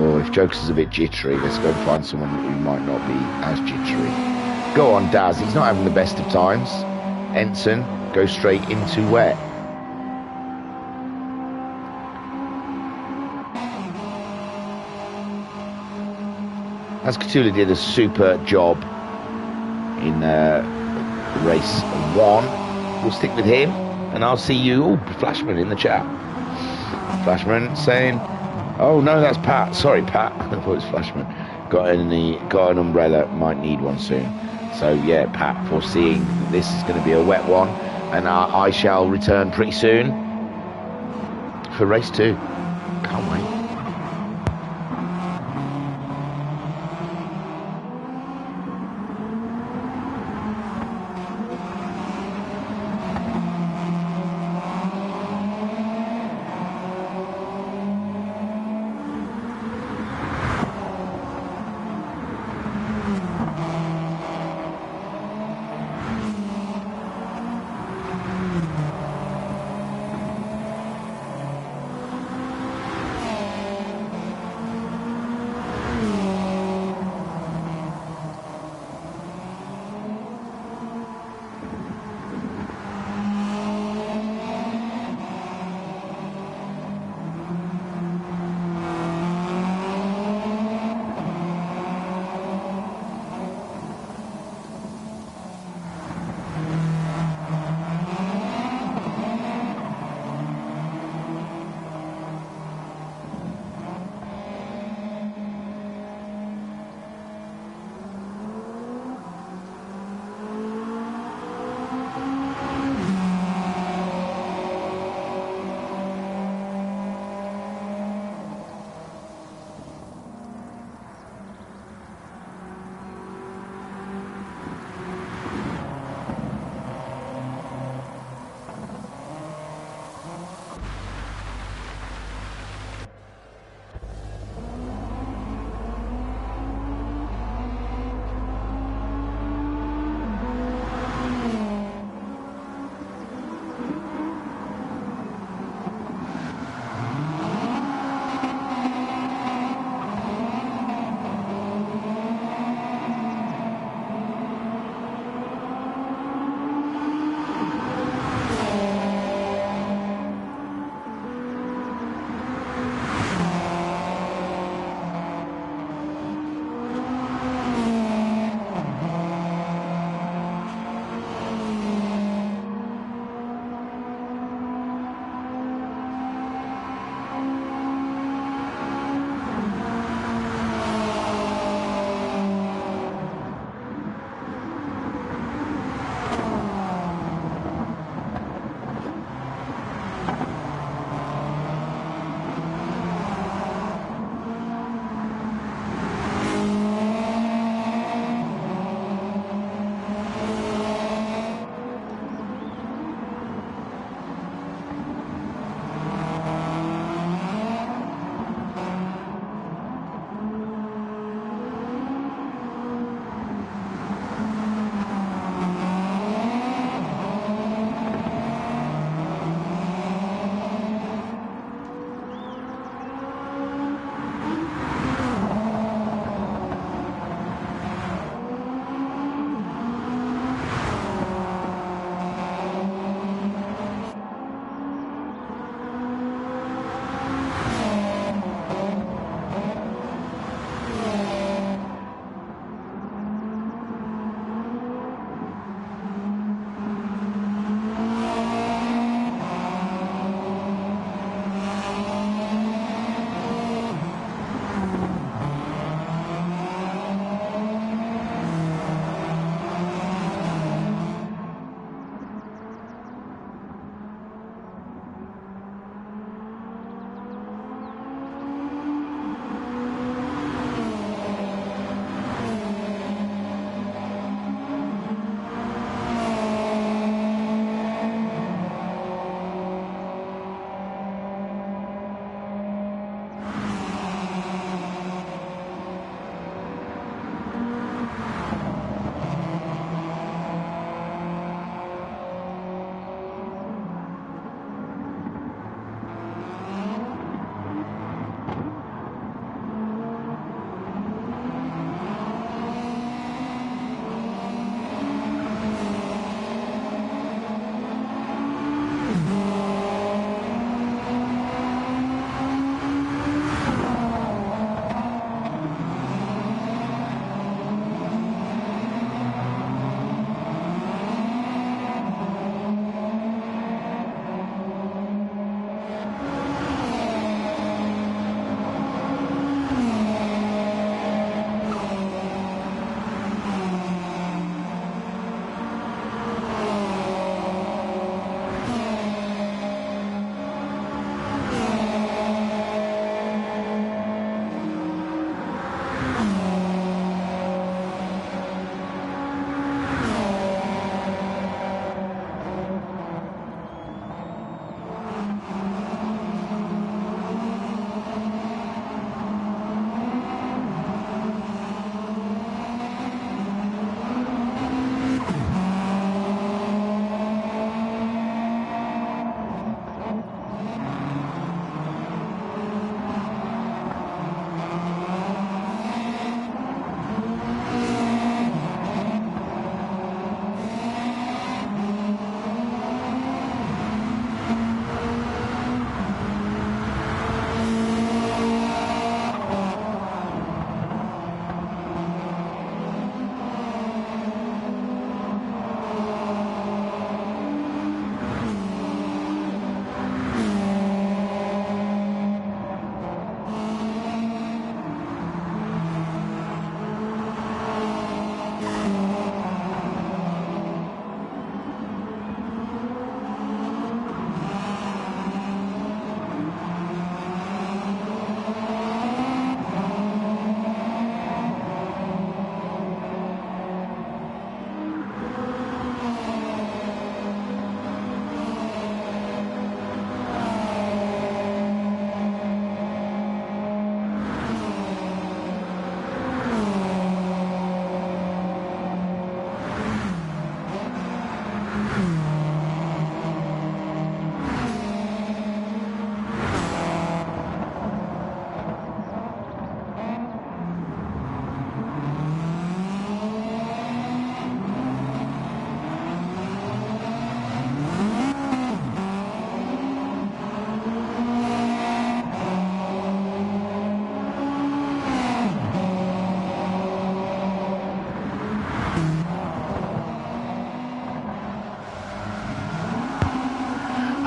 Or if Jokers is a bit jittery, let's go and find someone who might not be as jittery. Go on, Daz. He's not having the best of times. Ensign, go straight into wet. As Cthulhu did a super job in race 1, we'll stick with him, and I'll see you. Oh, Flashman in the chat. Flashman saying, "Oh no, that's Pat. Sorry, Pat. I thought it was Flashman. Got an umbrella. Might need one soon." So yeah, Pat, foreseeing this is going to be a wet one, and I shall return pretty soon for race 2. Can't wait.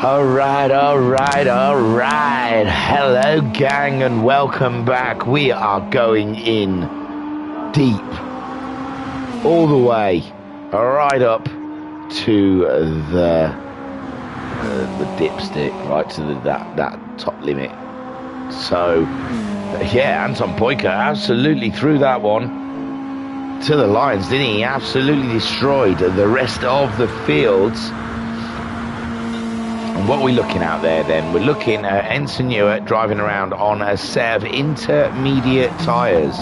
All right. Hello, gang, and welcome back. We are going in deep, all the way, right up to the dipstick, right to that top limit. So, yeah, Anton Poika absolutely threw that one to the lines, didn't he? Absolutely destroyed the rest of the fields. And what we're looking at there then, we're looking at Ensign Ewart driving around on a set of intermediate tyres.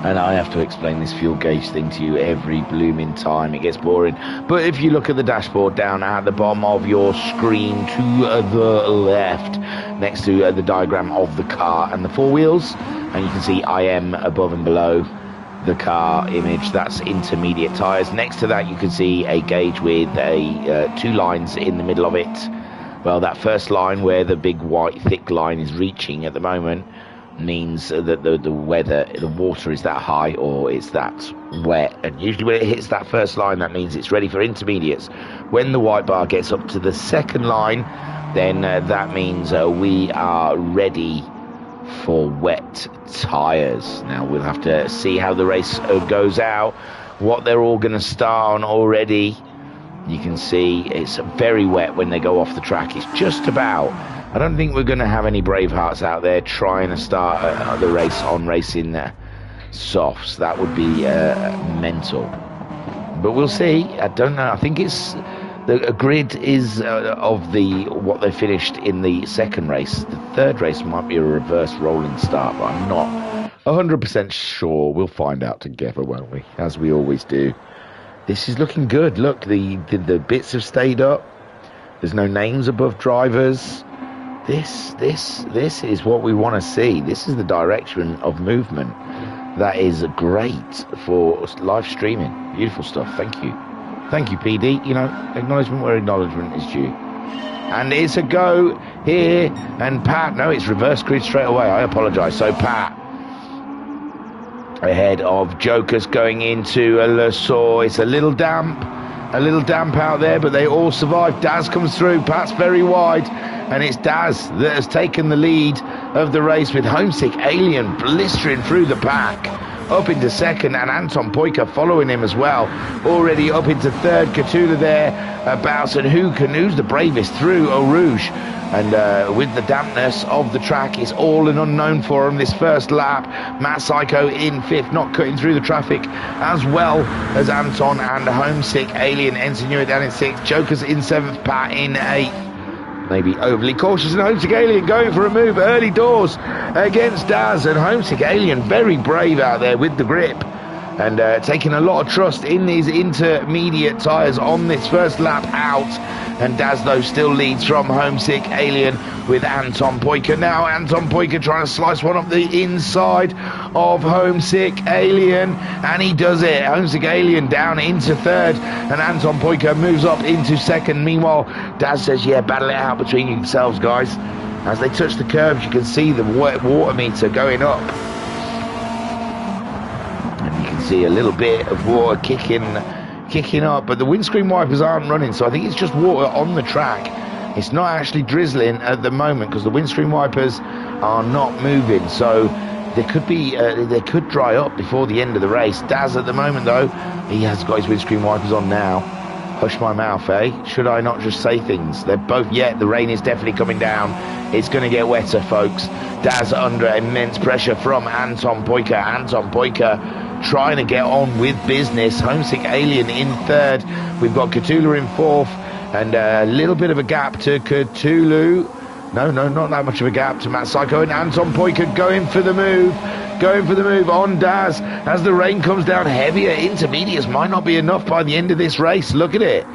And I have to explain this fuel gauge thing to you every blooming time. It gets boring. But if you look at the dashboard down at the bottom of your screen to the left, next to the diagram of the car and the four wheels, and you can see IM above and below the car image, that's intermediate tyres. Next to that you can see a gauge with two lines in the middle of it. Well, that first line where the big white thick line is reaching at the moment means that the water is that high or it's that wet, and usually when it hits that first line, that means it's ready for intermediates. When the white bar gets up to the second line, then that means we are ready for wet tyres. Now we'll have to see how the race goes out, what they're all going to start on already. You can see it's very wet when they go off the track. It's just about, I don't think we're going to have any Bravehearts out there trying to start the race on racing softs. That would be mental. But we'll see. I don't know. I think it's the grid is of what they finished in the second race. The third race might be a reverse rolling start, but I'm not 100% sure. We'll find out together, won't we? As we always do. This is looking good. Look, the bits have stayed up. There's no names above drivers. This is what we want to see. This is the direction of movement. That is great for live streaming. Beautiful stuff. Thank you, PD. You know, acknowledgement where acknowledgement is due. And it's a go here. And Pat, no, it's reverse grid straight away. I apologise. So Pat ahead of Jokers going into Le Saux. It's a little damp out there, but they all survive. Daz comes through. Pat's very wide, and it's Daz that has taken the lead of the race, with Homesick Alien blistering through the pack up into second, and Anton Poika following him as well, already up into third. Catula there about, and who's the bravest through Eau Rouge. And with the dampness of the track, it's all an unknown for him this first lap. Matt Psycho in fifth, not cutting through the traffic, as well as Anton and Homesick Alien. Ensign Ewart down in sixth, Jokers in seventh, Pat in eighth. Maybe overly cautious, and Homesick Alien going for a move early doors against Daz, and Homesick Alien very brave out there with the grip, and taking a lot of trust in these intermediate tyres on this first lap out. And Daz, though, still leads from Homesick Alien with Anton Poika. Now Anton Poika trying to slice one up the inside of Homesick Alien, and he does it. Homesick Alien down into third, and Anton Poika moves up into second. Meanwhile, Daz says, yeah, battle it out between yourselves, guys. As they touch the curbs, you can see the water meter going up. And you can see a little bit of water kicking up, but the windscreen wipers aren't running, so I think it's just water on the track. It's not actually drizzling at the moment because the windscreen wipers are not moving, so they could dry up before the end of the race. Daz at the moment, though, he has got his windscreen wipers on now. Hush my mouth, eh? Should I not just say things? They're both, the rain is definitely coming down. It's going to get wetter, folks. Daz under immense pressure from Anton Poika. Anton Poika trying to get on with business. Homesick Alien in third. We've got Cthulhu in fourth, and a little bit of a gap to Cthulhu. No, not that much of a gap to Matt Psycho, and Anton Poika going for the move on Daz as the rain comes down heavier. Intermediates might not be enough by the end of this race. Look at it.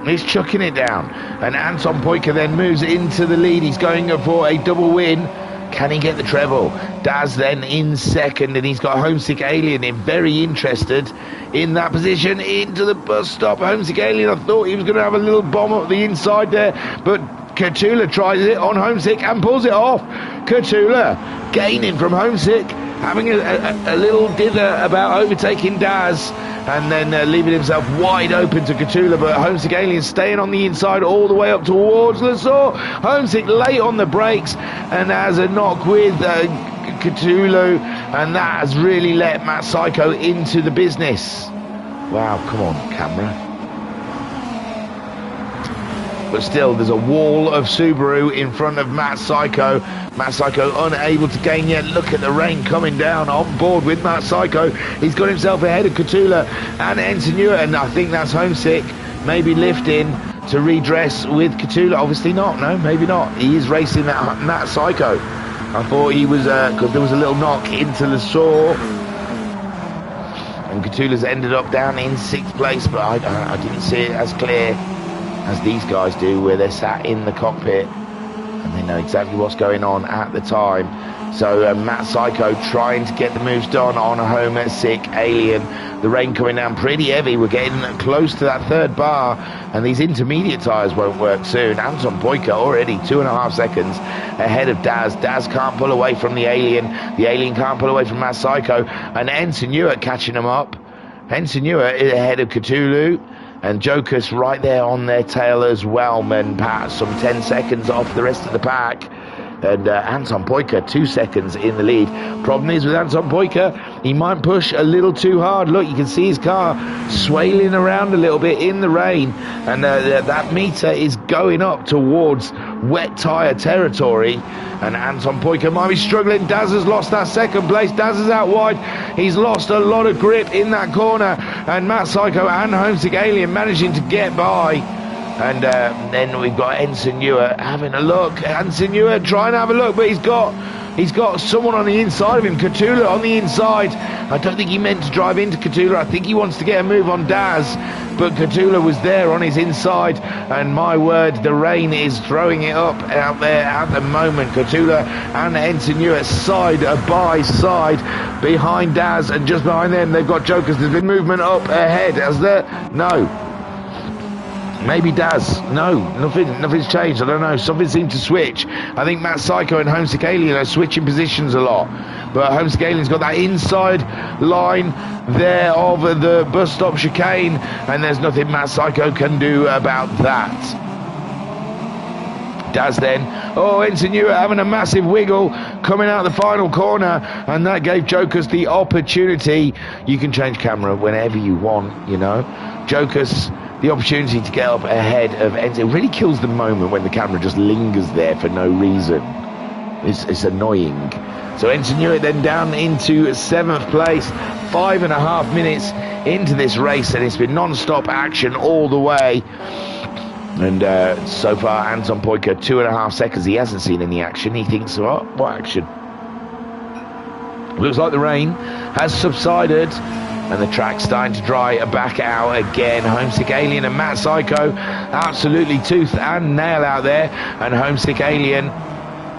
He's chucking it down, and Anton Poika then moves into the lead. He's going for a double win. Can he get the treble? Daz then in second, and he's got Homesick Alien in, very interested in that position into the bus stop. Homesick Alien, I thought he was going to have a little bomb up the inside there, but Cthulhu tries it on Homesick and pulls it off. Cthulhu gaining from Homesick having a little dither about overtaking Daz, and then leaving himself wide open to Cthulhu, but Homesick Alien staying on the inside all the way up towards Lasaw. Homesick late on the brakes and has a knock with Cthulhu, and that has really let Matt Psycho into the business. Wow, come on, camera. But still, there's a wall of Subaru in front of Matt Psycho. Matt Psycho unable to gain yet. Look at the rain coming down on board with Matt Psycho. He's got himself ahead of Cthulhu and Ensenua, and I think that's Homesick maybe lifting to redress with Cthulhu. Obviously not, no, maybe not. He is racing that Matt Psycho. I thought he was, because there was a little knock into the saw. And Cthulhu's ended up down in 6th place, but I didn't see it as clear as these guys do, where they're sat in the cockpit and they know exactly what's going on at the time. So Matt Psycho trying to get the moves done on a Homesick Alien. The rain coming down pretty heavy. We're getting close to that 3rd bar, and these intermediate tyres won't work soon. Anton Boyka already 2.5 seconds ahead of Daz. Daz can't pull away from the Alien. The Alien can't pull away from Matt Psycho, and Ensenua catching them up. Ensenua is ahead of Cthulhu, and Joker's right there on their tail as well, and Pat some 10 seconds off the rest of the pack. And Anton Boyka 2 seconds in the lead. Problem is with Anton Boyka, he might push a little too hard. Look, you can see his car swailing around a little bit in the rain, and that meter is going up towards wet tyre territory, and Anton Boyka might be struggling. Daz has lost that 2nd place. Daz is out wide. He's lost a lot of grip in that corner, and Matt Psycho and Homesick Alien managing to get by. And then we've got Ensenua having a look. Ensenua trying to have a look, but he's got someone on the inside of him. Cthulhu on the inside. I don't think he meant to drive into Cthulhu. I think he wants to get a move on Daz, but Cthulhu was there on his inside, and my word, the rain is throwing it up out there at the moment. Cthulhu and Ensenua side by side behind Daz, and just behind them they've got Jokers. There's been movement up ahead. Has there? No. Maybe Daz. No, nothing's changed. I don't know. Something seemed to switch. I think Matt Psycho and Homesick Alien are switching positions a lot. But Homesick Alien's got that inside line there of the bus stop chicane, and there's nothing Matt Psycho can do about that. Daz then. Oh, Ensenua having a massive wiggle coming out the final corner, and that gave Jokers the opportunity. You can change camera whenever you want, you know. Jokers the opportunity to get up ahead of Ensenua. It really kills the moment when the camera just lingers there for no reason. It's annoying. So Ensenua then down into 7th place, 5.5 minutes into this race, and it's been non-stop action all the way. And so far, Anton Boyka 2.5 seconds. He hasn't seen any action. He thinks, oh, what action? Looks like the rain has subsided, and the track's starting to dry back out again. Homesick Alien and Matt Psycho absolutely tooth and nail out there, and Homesick Alien,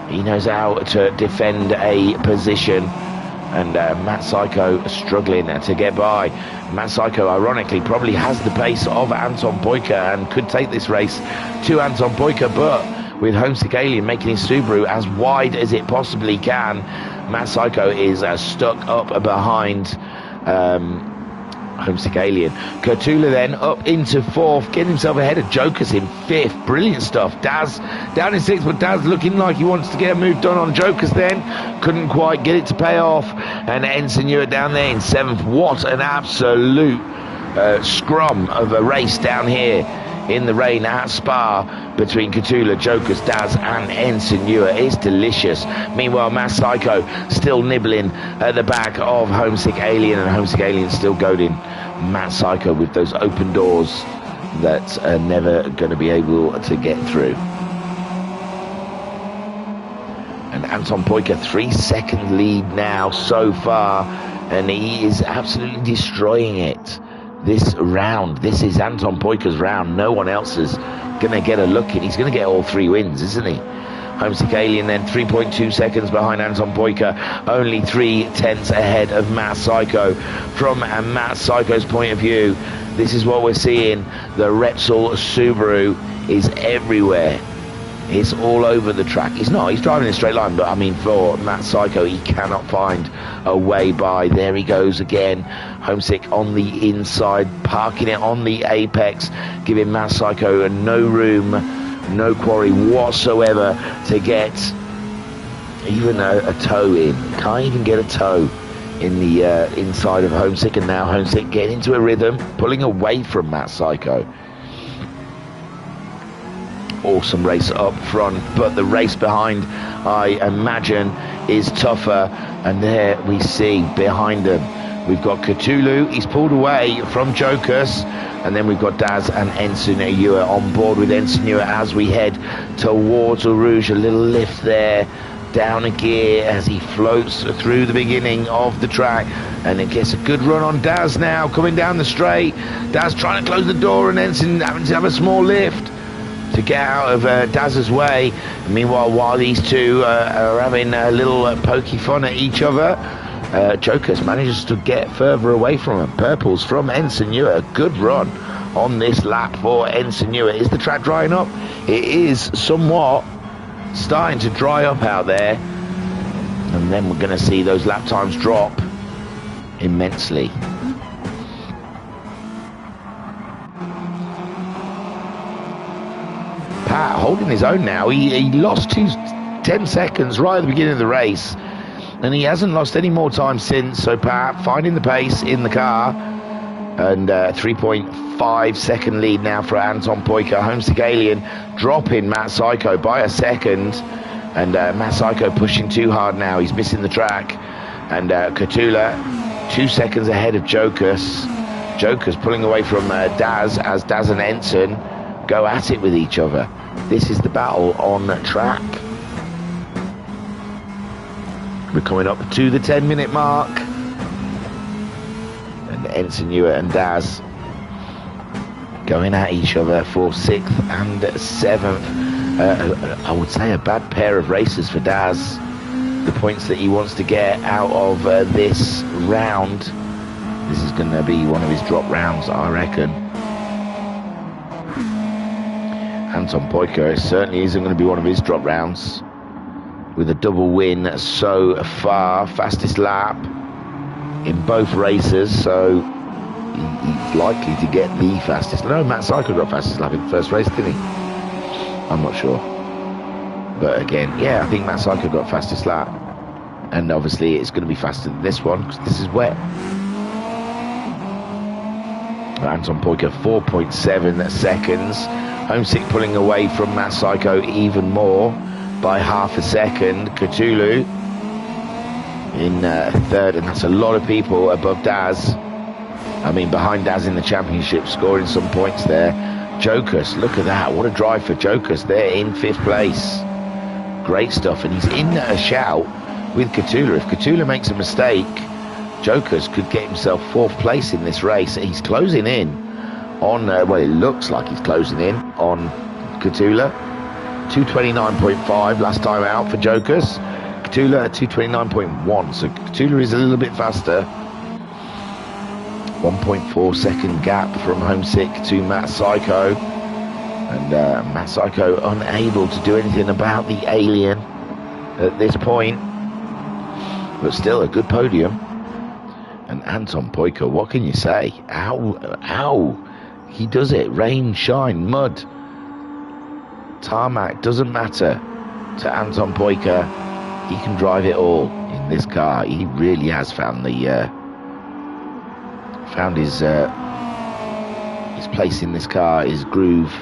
he knows how to defend a position, and Matt Psycho struggling to get by. Matt Psycho ironically probably has the pace of Anton Boyka and could take this race to Anton Boyka, but with Homesick Alien making his Subaru as wide as it possibly can, Matt Psycho is stuck up behind Homesick Alien. Cthulhu then up into 4th, getting himself ahead of Jokers in 5th. Brilliant stuff. Daz down in 6th, but Daz looking like he wants to get a move done on Jokers then. Couldn't quite get it to pay off. And Ensenua down there in 7th. What an absolute scrum of a race down here in the rain at Spa between Cthulhu, Jokers, Daz and Ensenua. It's delicious. Meanwhile, Matt Psycho still nibbling at the back of Homesick Alien, and Homesick Alien still goading Matt Psycho with those open doors that are never going to be able to get through. And Anton Boyka 3-second lead now so far, and he is absolutely destroying it. This round, this is Anton Boyka's round. No one else is going to get a look in. He's going to get all 3 wins, isn't he? Homesick Alien then 3.2 seconds behind Anton Boyka, only 3/10 ahead of Matt Psycho. From Matt Psycho's point of view, this is what we're seeing. The Repsol Subaru is everywhere. It's all over the track. He's driving in a straight line, but I mean, for Matt Psycho, he cannot find a way by. There he goes again. Homesick on the inside, parking it on the apex, giving Matt Psycho no room, no quarry whatsoever to get even a toe in. Can't even get a toe in the inside of Homesick, and now Homesick getting into a rhythm, pulling away from Matt Psycho. Awesome race up front, but the race behind, I imagine, is tougher. And there we see behind them, we've got Cthulhu. He's pulled away from Jokus, and then we've got Daz and Ensign Ewer on board with Ensign Ewer as we head towards Eau Rouge. A little lift there, down a gear as he floats through the beginning of the track, and it gets a good run on Daz now, coming down the straight. Daz trying to close the door, and Ensign having to have a small lift to get out of Daz's way. Meanwhile, while these two are having a little pokey fun at each other, Jokus manages to get further away from him. Purples from Ensign Ewer. A good run on this lap for Ensign Ewer. Is the track drying up? It is somewhat starting to dry up out there, and then we're going to see those lap times drop immensely. Pat holding his own now. He lost 10 seconds right at the beginning of the race, and he hasn't lost any more time since. So Pat finding the pace in the car, and 3.5 second lead now for Anton Poika. Homesick Alien dropping Matt Psycho by a second, and Matt Psycho pushing too hard now. He's missing the track, and Cthulhu 2 seconds ahead of Jokus. Jokus pulling away from Daz as Daz and Ensign go at it with each other. This is the battle on track. We're coming up to the 10-minute mark, and Ensign Ewer and Daz going at each other for 6th and 7th. I would say a bad pair of races for Daz. The points that he wants to get out of this round, this is going to be one of his drop rounds, I reckon. Anton Poika certainly isn't going to be one of his drop rounds, with a double win so far, fastest lap in both races, so he's likely to get the fastest. No, Matt Psycho got fastest lap in the first race, didn't he? I'm not sure, but again, yeah, I think Matt Psycho got fastest lap, and obviously it's going to be faster than this one because this is wet. Anton Poika 4.7 seconds. Homesick pulling away from Matt Psycho even more by half a second. Cthulhu in third, and that's a lot of people above Daz. I mean, behind Daz in the championship, scoring some points there. Jokus, look at that. What a drive for Jokus there in 5th place. Great stuff, and he's in a shout with Cthulhu. If Cthulhu makes a mistake, Jokus could get himself 4th place in this race. He's closing in on, well, it looks like he's closing in on Cthulhu. 229.5 last time out for Jokus. Cthulhu at 229.1, so Cthulhu is a little bit faster. 1.4 second gap from Homesick to Matt Psycho, and Matt Psycho unable to do anything about the Alien at this point, but still a good podium. And Anton Poika, what can you say? Ow, he does it. Rain, shine, mud, tarmac, doesn't matter to Anton Poika. He can drive it all in this car. He really has found the found his place in this car, his groove,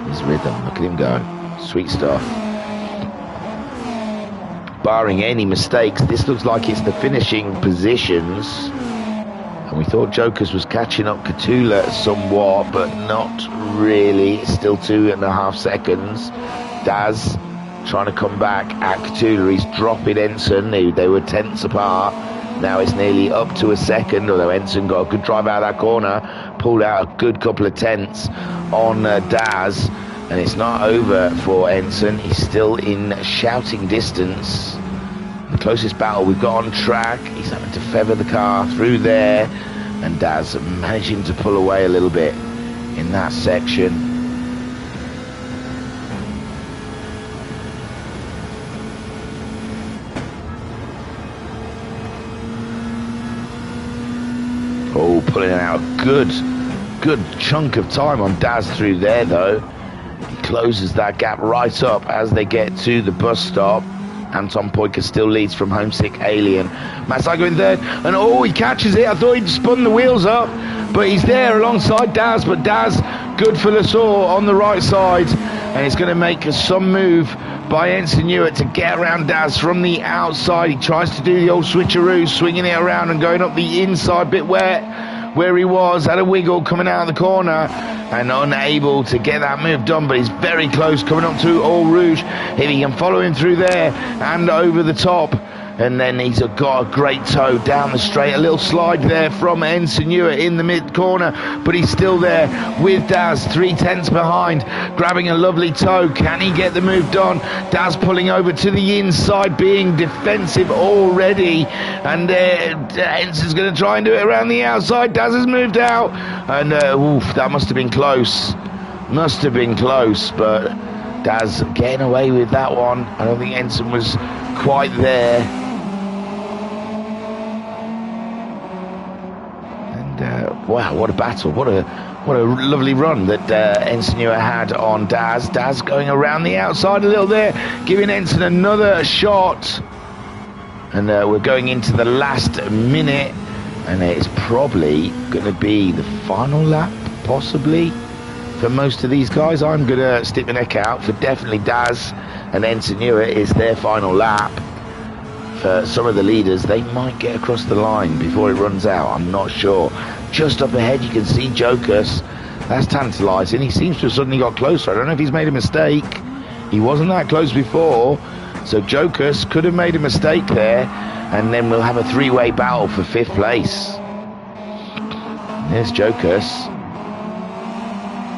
his rhythm. Look at him go. Sweet stuff. Barring any mistakes, this looks like it's the finishing positions. And we thought Jokus was catching up Cthulhu somewhat, but not really. Still 2.5 seconds. Daz trying to come back at Cthulhu. He's dropping Ensign. They were tenths apart. Now it's nearly up to a second, although Ensign got a good drive out of that corner, pulled out a good couple of tenths on Daz, and it's not over for Ensign. He's still in shouting distance. The closest battle we've got on track. He's having to feather the car through there, and Daz managing to pull away a little bit in that section. pulling out a good chunk of time on Daz through there, though. He closes that gap right up as they get to the bus stop. Anton Poika still leads from Homesick Alien. Matt Psycho in third, and he catches it. I thought he'd spun the wheels up, but he's there alongside Daz. But Daz, good for Lasore on the right side, and he's going to make some move by Ensign Hewitt to get around Daz from the outside. He tries to do the old switcheroo, swinging it around and going up the inside bit where he was, had a wiggle coming out of the corner and unable to get that move done, but he's very close coming up to All Rouge. If he can follow him through there and over the top, and then he's got a great toe down the straight, a little slide there from Ensign Hewitt in the mid corner, but he's still there with Daz 3/10 behind, grabbing a lovely toe. Can he get the move done? Daz pulling over to the inside, being defensive already, and Ensign's going to try and do it around the outside. Daz has moved out, and that must have been close, but Daz getting away with that one. I don't think Ensign was quite there. Wow, what a battle, what a lovely run that Ensign Hewitt had on Daz. Daz going around the outside a little there, giving Ensign another shot. And we're going into the last minute, and it's probably going to be the final lap, possibly, for most of these guys. I'm going to stick my neck out for definitely Daz and Ensign Hewitt is their final lap. For some of the leaders, they might get across the line before it runs out. I'm not sure. Just up ahead, you can see Jokus. That's tantalising. He seems to have suddenly got closer. I don't know if he's made a mistake. He wasn't that close before. So Jokus could have made a mistake there. And then we'll have a three-way battle for 5th place. There's Jokus.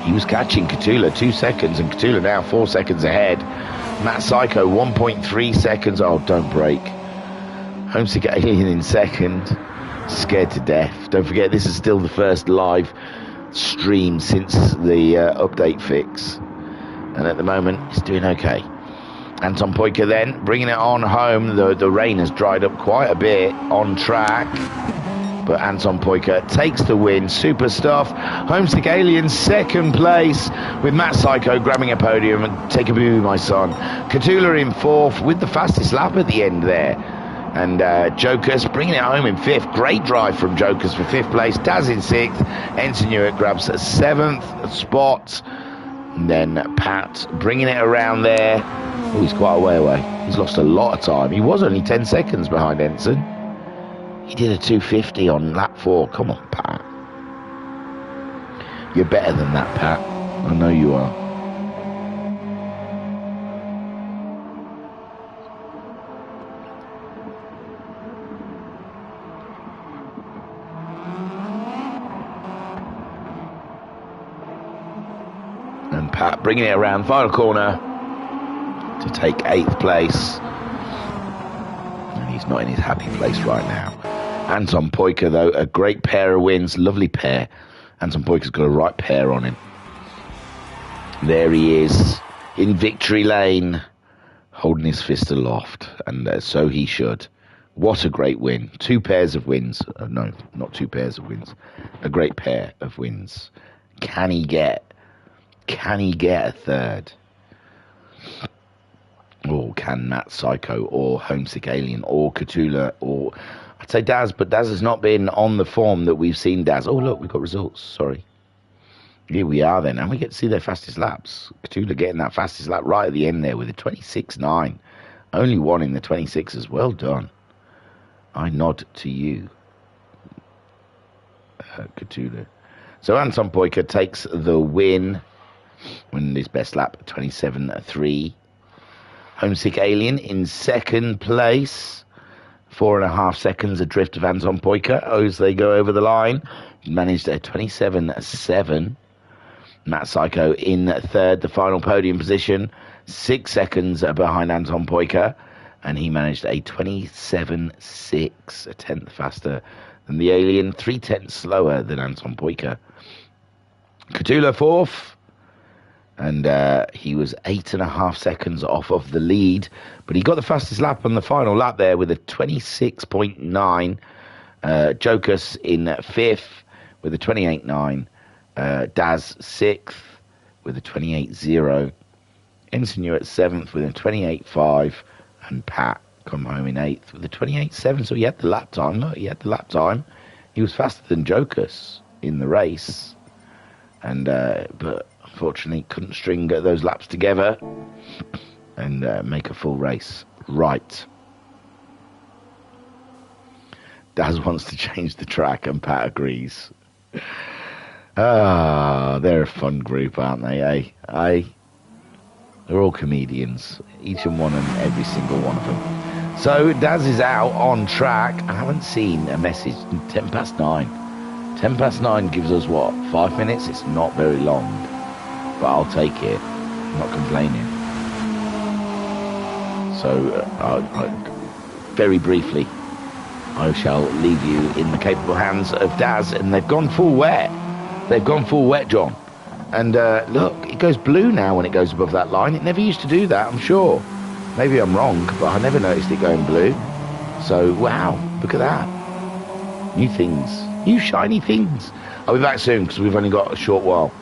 He was catching Catula 2 seconds, and Catula now 4 seconds ahead. Matt Psycho 1.3 seconds. Oh, don't break. Homesick Alien in second. Scared to death. Don't forget, this is still the first live stream since the update fix, and at the moment it's doing okay. Anton Poika then bringing it on home. The rain has dried up quite a bit on track, but Anton Poika takes the win. Super stuff. Homesick Alien second place, with Matt Psycho grabbing a podium. And take a boo, my son. Catula in 4th with the fastest lap at the end there. And Jokus bringing it home in 5th. Great drive from Jokus for 5th place. Daz in 6th. Ensign Hewitt grabs a 7th spot. And then Pat bringing it around there. Oh, he's quite a way away. He's lost a lot of time. He was only 10 seconds behind Ensign. He did a 250 on lap 4. Come on, Pat. You're better than that, Pat. I know you are. And Pat bringing it around final corner to take 8th place. And he's not in his happy place right now. Anton Poika, though, a great pair of wins. Lovely pair. Anton Poika's got a right pair on him. There he is in victory lane, holding his fist aloft. And so he should. What a great win. 2 pairs of wins. No, not 2 pairs of wins. A great pair of wins. Can he get a third? Or can Matt Psycho or Homesick Alien or Catula, or I'd say Daz, but Daz has not been on the form that we've seen Daz. Oh, look, we've got results. Sorry. Here we are then, and we get to see their fastest laps. Catula getting that fastest lap right at the end there with a 26.9. Only one in the 26s. Well done. I nod to you, Catula. So Anton Poika takes the win. Winning his best lap, 27.3. Homesick Alien in second place, 4.5 seconds adrift of Anton Poika as they go over the line. He managed a 27.7. Matt Psycho in third, the final podium position, 6 seconds behind Anton Poika, and he managed a 27.6, a tenth faster than the Alien, 3/10 slower than Anton Poika. Catula 4th. And he was 8.5 seconds off of the lead. But he got the fastest lap on the final lap there with a 26.9. Jokus in 5th with a 28.9. Daz 6th with a 28.0. Insinuate 7th with a 28.5. And Pat come home in 8th with a 28.7. So he had the lap time. Look, he had the lap time. He was faster than Jokas in the race. And but unfortunately couldn't string those laps together and make a full race. Right. Daz wants to change the track and Pat agrees. They're a fun group, aren't they, eh? They're all comedians, each and one and every single one of them. So Daz is out on track. I haven't seen a message. 10 past 9. 10 past 9 gives us what, 5 minutes? It's not very long, but I'll take it. I'm not complaining. So very briefly, I shall leave you in the capable hands of Daz, and they've gone full wet. They've gone full wet, John. And look, it goes blue now when it goes above that line. It never used to do that, I'm sure. Maybe I'm wrong, but I never noticed it going blue. So, wow, look at that. New things. New shiny things. I'll be back soon, because we've only got a short while.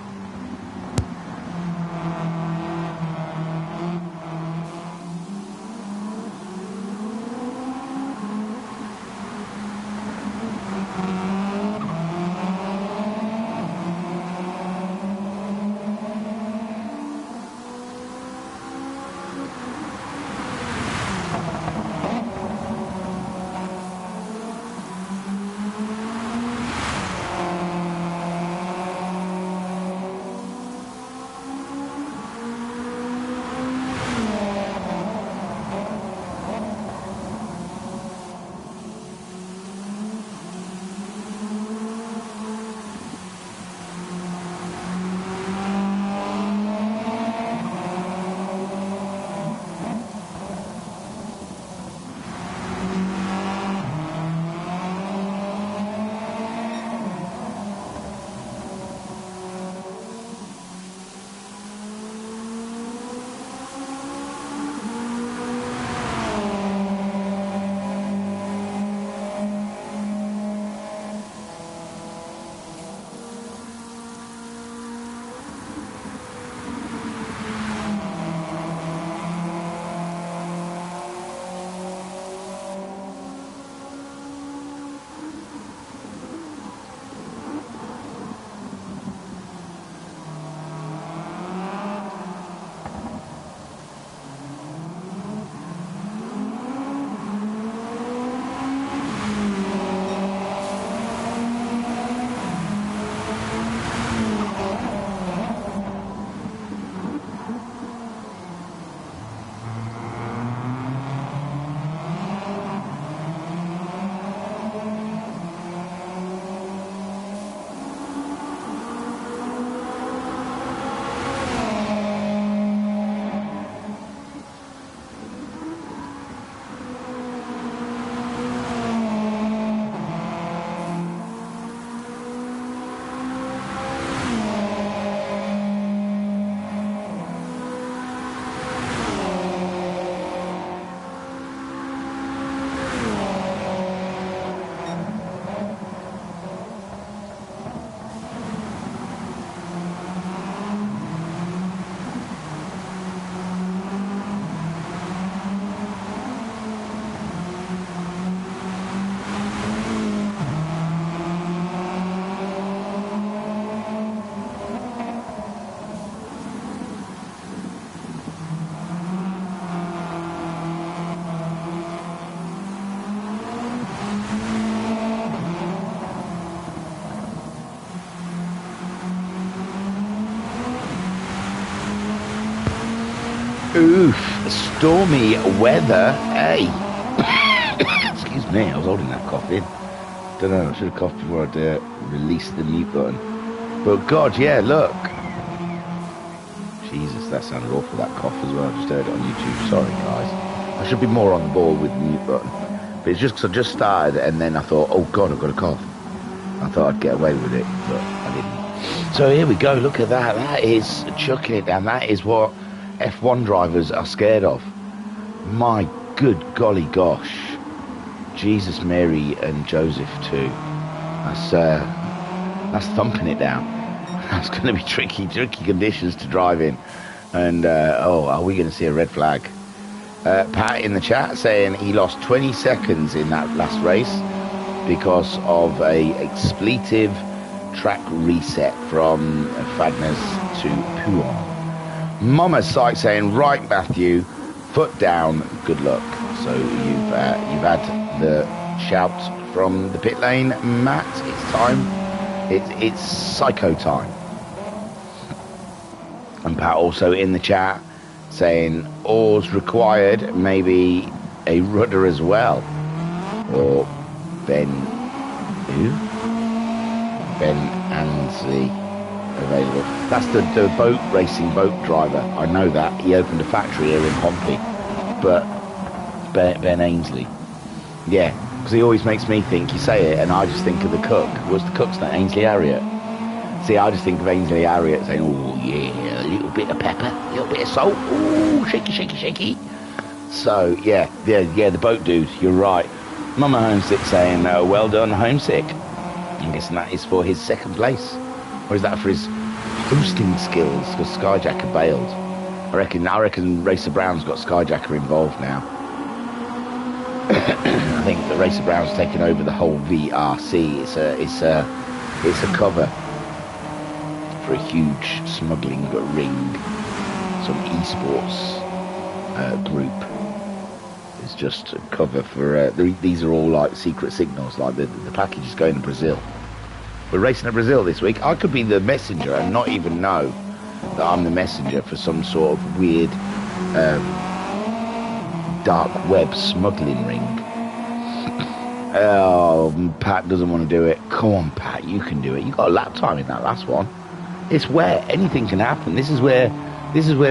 Oof, stormy weather, hey. Excuse me, I was holding that cough in. Don't know, I should have coughed before I'd released the mute button. But God, yeah, look. Jesus, that sounded awful, that cough as well. I just heard it on YouTube. Sorry, guys. I should be more on the ball with the mute button. But it's just because I just started and then I thought, oh God, I've got a cough. I thought I'd get away with it, but I didn't. So here we go, look at that. That is chucking it down. That is what F1 drivers are scared of. My good golly gosh. Jesus, Mary and Joseph too. That's thumping it down. That's going to be tricky conditions to drive in. And, are we going to see a red flag? Pat in the chat saying he lost 20 seconds in that last race because of a expletive track reset from Fadness to Pouin. Mama Sykes saying, right, Matthew, foot down, good luck. So you've had the shout from the pit lane, Matt. It's time. It's psycho time. And Pat also in the chat saying oars required, maybe a rudder as well. Or Ben Ansley available. That's the boat racing boat driver. I know that. He opened a factory here in Pompey. But Ben Ainsley. Yeah, because he always makes me think, you say it, and I just think of the cook. What's the cook's name? Ainsley Harriott. See, I just think of Ainsley Harriott saying, oh yeah, a little bit of pepper, a little bit of salt, ooh, shaky, shaky, shaky. So, yeah, the boat dude, you're right. Mama Homesick saying, well done, Homesick. I'm guessing that is for his second place. Or is that for his hosting skills? Because Skyjacker bailed. I reckon Racer Brown's got Skyjacker involved now. I think the Racer Brown's taken over the whole VRC. It's a cover for a huge smuggling ring, some esports group. It's just a cover for these are all like secret signals, like the package is going to Brazil. We're racing to Brazil this week. I could be the messenger and not even know that I'm the messenger for some sort of weird dark web smuggling ring. Oh, Pat doesn't want to do it. Come on, Pat, you can do it. You got a lap time in that last one. It's where anything can happen. This is where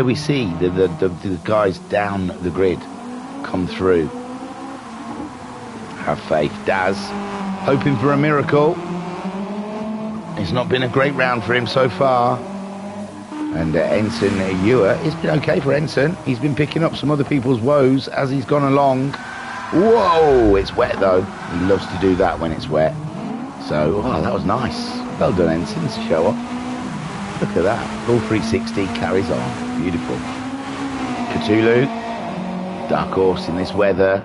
we see the guys down the grid come through. Have faith. Daz, hoping for a miracle. It's not been a great round for him so far. And Ensign Ewer, it's been okay for Ensign. He's been picking up some other people's woes as he's gone along. Whoa, it's wet though. He loves to do that when it's wet. So, oh, that was nice. Well done, Ensign, to show off. Look at that. Full 360 carries on. Beautiful. Cthulhu, dark horse in this weather.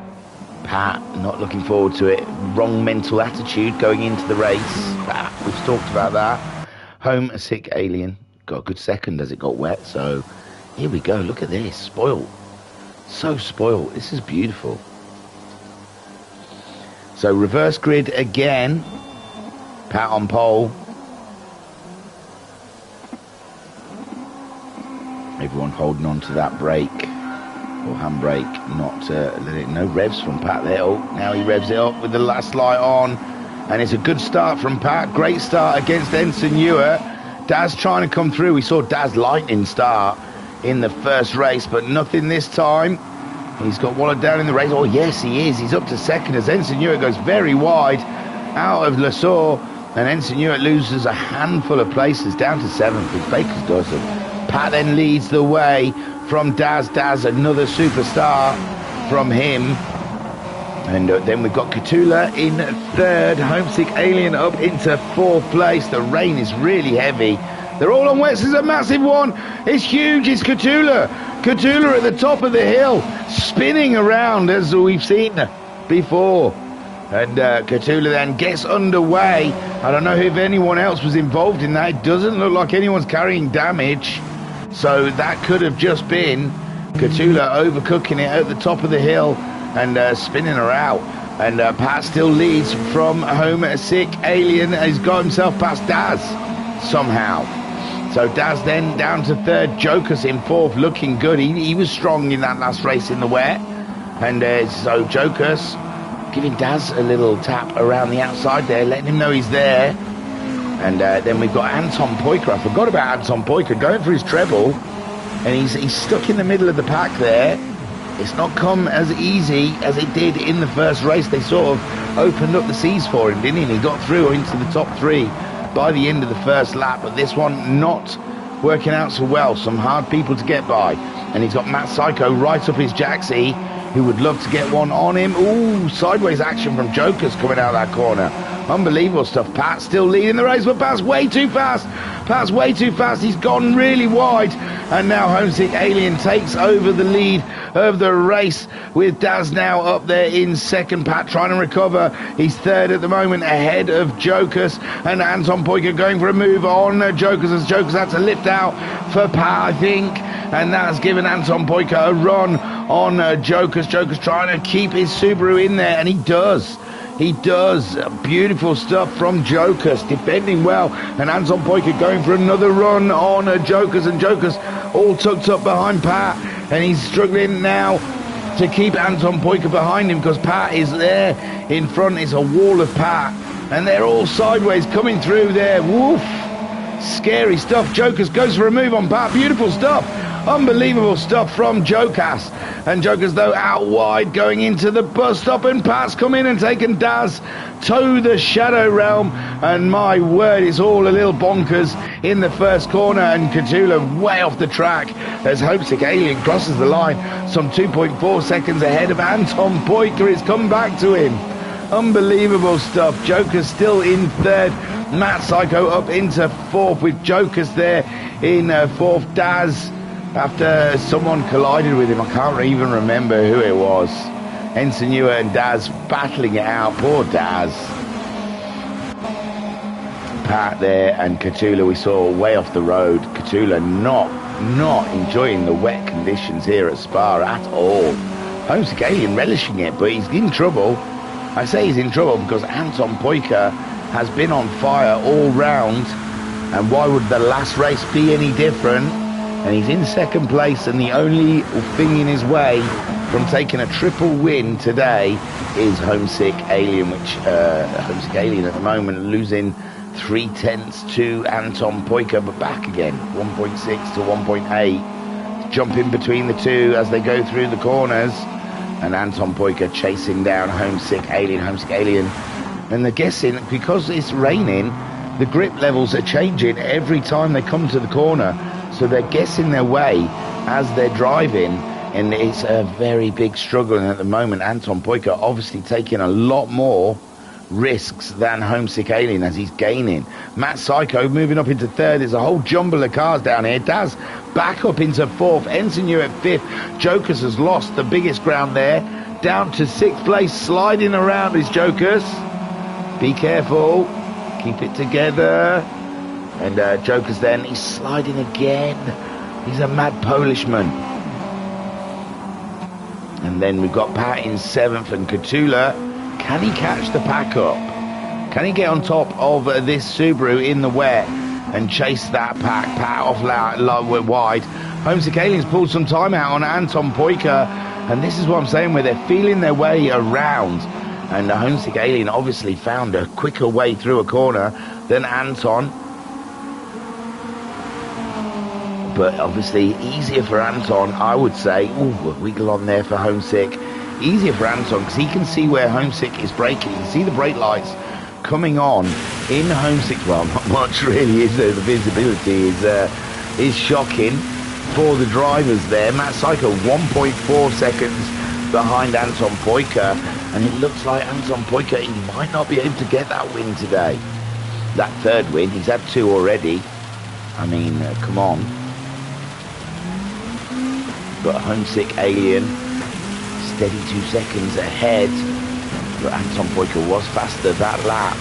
Pat, not looking forward to it. Wrong mental attitude going into the race. Pat, we've talked about that. Homesick Alien. Got a good second as it got wet. So, here we go. Look at this. Spoiled. So spoiled. This is beautiful. So, reverse grid again. Pat on pole. Everyone holding on to that brake or handbrake, not letting no revs from Pat there. Oh, now he revs it up with the last light on, and it's a good start from Pat. Great start against Ensign Ewer. Daz trying to come through. We saw Daz lightning start in the first race, but nothing this time. He's got wallowed down in the race. Oh yes, he is. He's up to second as Ensign Ewer goes very wide out of Lesaur, and Ensign Ewer loses a handful of places down to seventh with Baker's dozen. Pat then leads the way from Daz. Daz, another superstar from him. And then we've got Cthulhu in third. Homesick Alien up into fourth place. The rain is really heavy. They're all on wets. There's a massive one. It's huge. It's Cthulhu. Cthulhu at the top of the hill, spinning around as we've seen before. And Cthulhu then gets underway. I don't know if anyone else was involved in that. It doesn't look like anyone's carrying damage. So that could have just been Cthulhu overcooking it at the top of the hill and spinning her out. And Pat still leads from Homesick Alien. He's got himself past Daz somehow. So Daz then down to third. Joker's in fourth, looking good. He was strong in that last race in the wet. And so Joker's giving Daz a little tap around the outside there, letting him know he's there. And then we've got Anton Poyker. I forgot about Anton Poyker going for his treble. And he's stuck in the middle of the pack there. It's not come as easy as it did in the first race. They sort of opened up the seas for him, didn't he? And he got through into the top three by the end of the first lap. But this one not working out so well. Some hard people to get by. And he's got Matt Psycho right up his jacksie, who would love to get one on him. Ooh, sideways action from Joker's coming out of that corner. Unbelievable stuff. Pat still leading the race, but Pat's way too fast. Pat's way too fast. He's gone really wide. And now Homesick Alien takes over the lead of the race with Daz now up there in second. Pat trying to recover. He's third at the moment ahead of Jokers, and Anton Poyka going for a move on Jokers as Jokers had to lift out for Pat, I think. And that's given Anton Poyka a run on Jokers. Jokers trying to keep his Subaru in there, and he does. He does. Beautiful stuff from Jokers, defending well. And Anton Poyka going for another run on Jokers, and Jokers all tucked up behind Pat. And he's struggling now to keep Anton Poyka behind him because Pat is there in front. It's a wall of Pat. And they're all sideways coming through there. Woof. Scary stuff. Jokers goes for a move on Pat. Beautiful stuff. Unbelievable stuff from Jokas. And Jokers, though, out wide going into the bus stop. And Pat's come in and taken Daz to the Shadow Realm. And my word, it's all a little bonkers in the first corner. And Cthulhu way off the track as Homesick Alien crosses the line. Some 2.4 seconds ahead of Anton Poyka. It's come back to him. Unbelievable stuff. Jokers still in third. Matt Psycho up into fourth with Jokers there in fourth. Daz, after someone collided with him, I can't even remember who it was. Ensign and Daz battling it out. Poor Daz. Pat there and Cthulhu we saw way off the road. Cthulhu not enjoying the wet conditions here at Spa at all. Homesick Alien relishing it, but he's in trouble. I say he's in trouble because Anton Poyka has been on fire all round, and why would the last race be any different? And he's in second place, and the only thing in his way from taking a triple win today is Homesick Alien, which Homesick Alien at the moment losing 0.3 to Anton Poyka, but back again, 1.6 to 1.8, jumping between the two as they go through the corners. And Anton Poyka chasing down Homesick Alien. And they're guessing, because it's raining, the grip levels are changing every time they come to the corner. So they're guessing their way as they're driving. And it's a very big struggle. And at the moment, Anton Poyka obviously taking a lot more risks than Homesick Alien as he's gaining. Matt Psycho moving up into third. There's a whole jumble of cars down here. Daz back up into fourth. Ensign at fifth. Jokers has lost the biggest ground there. Down to sixth place. Sliding around his Jokers. Be careful. Keep it together. And Jokers then, he's sliding again. He's a mad Polishman. And then we've got Pat in seventh and Cthulhu. Can he catch the pack up? Can he get on top of this Subaru in the wet and chase that pack? Pat off wide. Homesick Aliens pulled some time out on Anton Poyka, and this is what I'm saying, where they're feeling their way around. And the Homesick Alien obviously found a quicker way through a corner than Anton. But obviously easier for Anton, I would say. Ooh, a wiggle on there for Homesick. Easier for Anton because he can see where Homesick is braking. You can see the brake lights coming on in Homesick. Well, not much really, is there? The visibility is shocking for the drivers there. Matt Psycho 1.4 seconds behind Anton Poyka, and it looks like Anton Poyka, he might not be able to get that win today. That third win, he's had two already. I mean, come on. But Homesick Alien steady 2 seconds ahead, but Anton Poyka was faster that lap.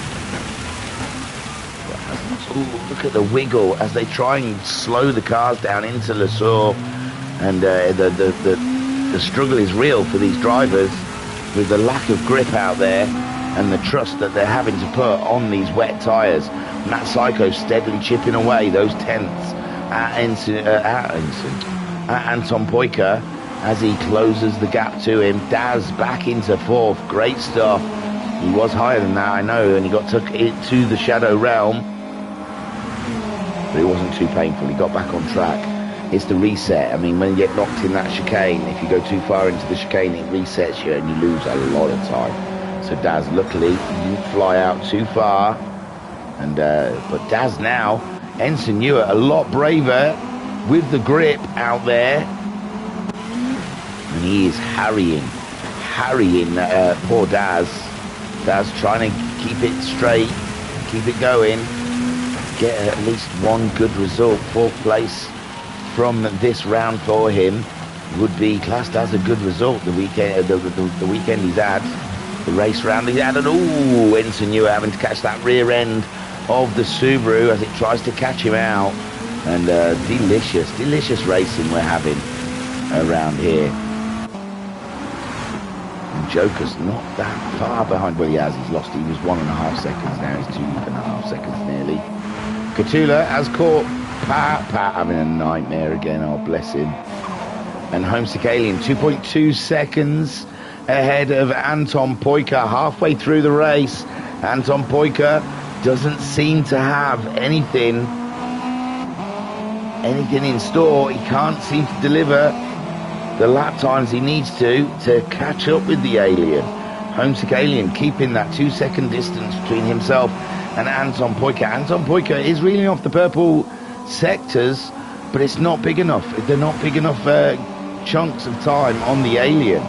Ooh, look at the wiggle as they try and slow the cars down into Le Sourd, and the struggle is real for these drivers with the lack of grip out there and the trust that they're having to put on these wet tyres. Matt Psycho steadily chipping away those tenths at Anton Poyka as he closes the gap to him. Daz back into fourth. Great stuff. He was higher than that, I know, and he got took it to the Shadow Realm. But it wasn't too painful. He got back on track. It's the reset. I mean, when you get knocked in that chicane, if you go too far into the chicane, it resets you and you lose a lot of time. So Daz, luckily, didn't fly out too far. And but Daz now, Ensign Newer, a lot braver with the grip out there. And he is harrying poor Daz. Daz trying to keep it straight, keep it going, get at least one good result. 4th place from this round for him would be classed as a good result. The weekend, the weekend he's had, the race round he's had, and Ensign having to catch that rear end of the Subaru as it tries to catch him out. And delicious racing we're having around here. And Joker's not that far behind. Well, he has. He's lost. He was 1.5 seconds. Now he's 2.5 seconds nearly. Catula has caught Pat having a nightmare again. Oh, bless him. And Homesick Alien 2.2 seconds ahead of Anton Poika halfway through the race. Anton Poika doesn't seem to have anything in store. He can't seem to deliver the lap times he needs to catch up with the Alien. Homesick Alien keeping that 2-second distance between himself and Anton Poika. Anton Poika is reeling off the purple sectors, but it's not big enough. They're not big enough chunks of time on the Alien.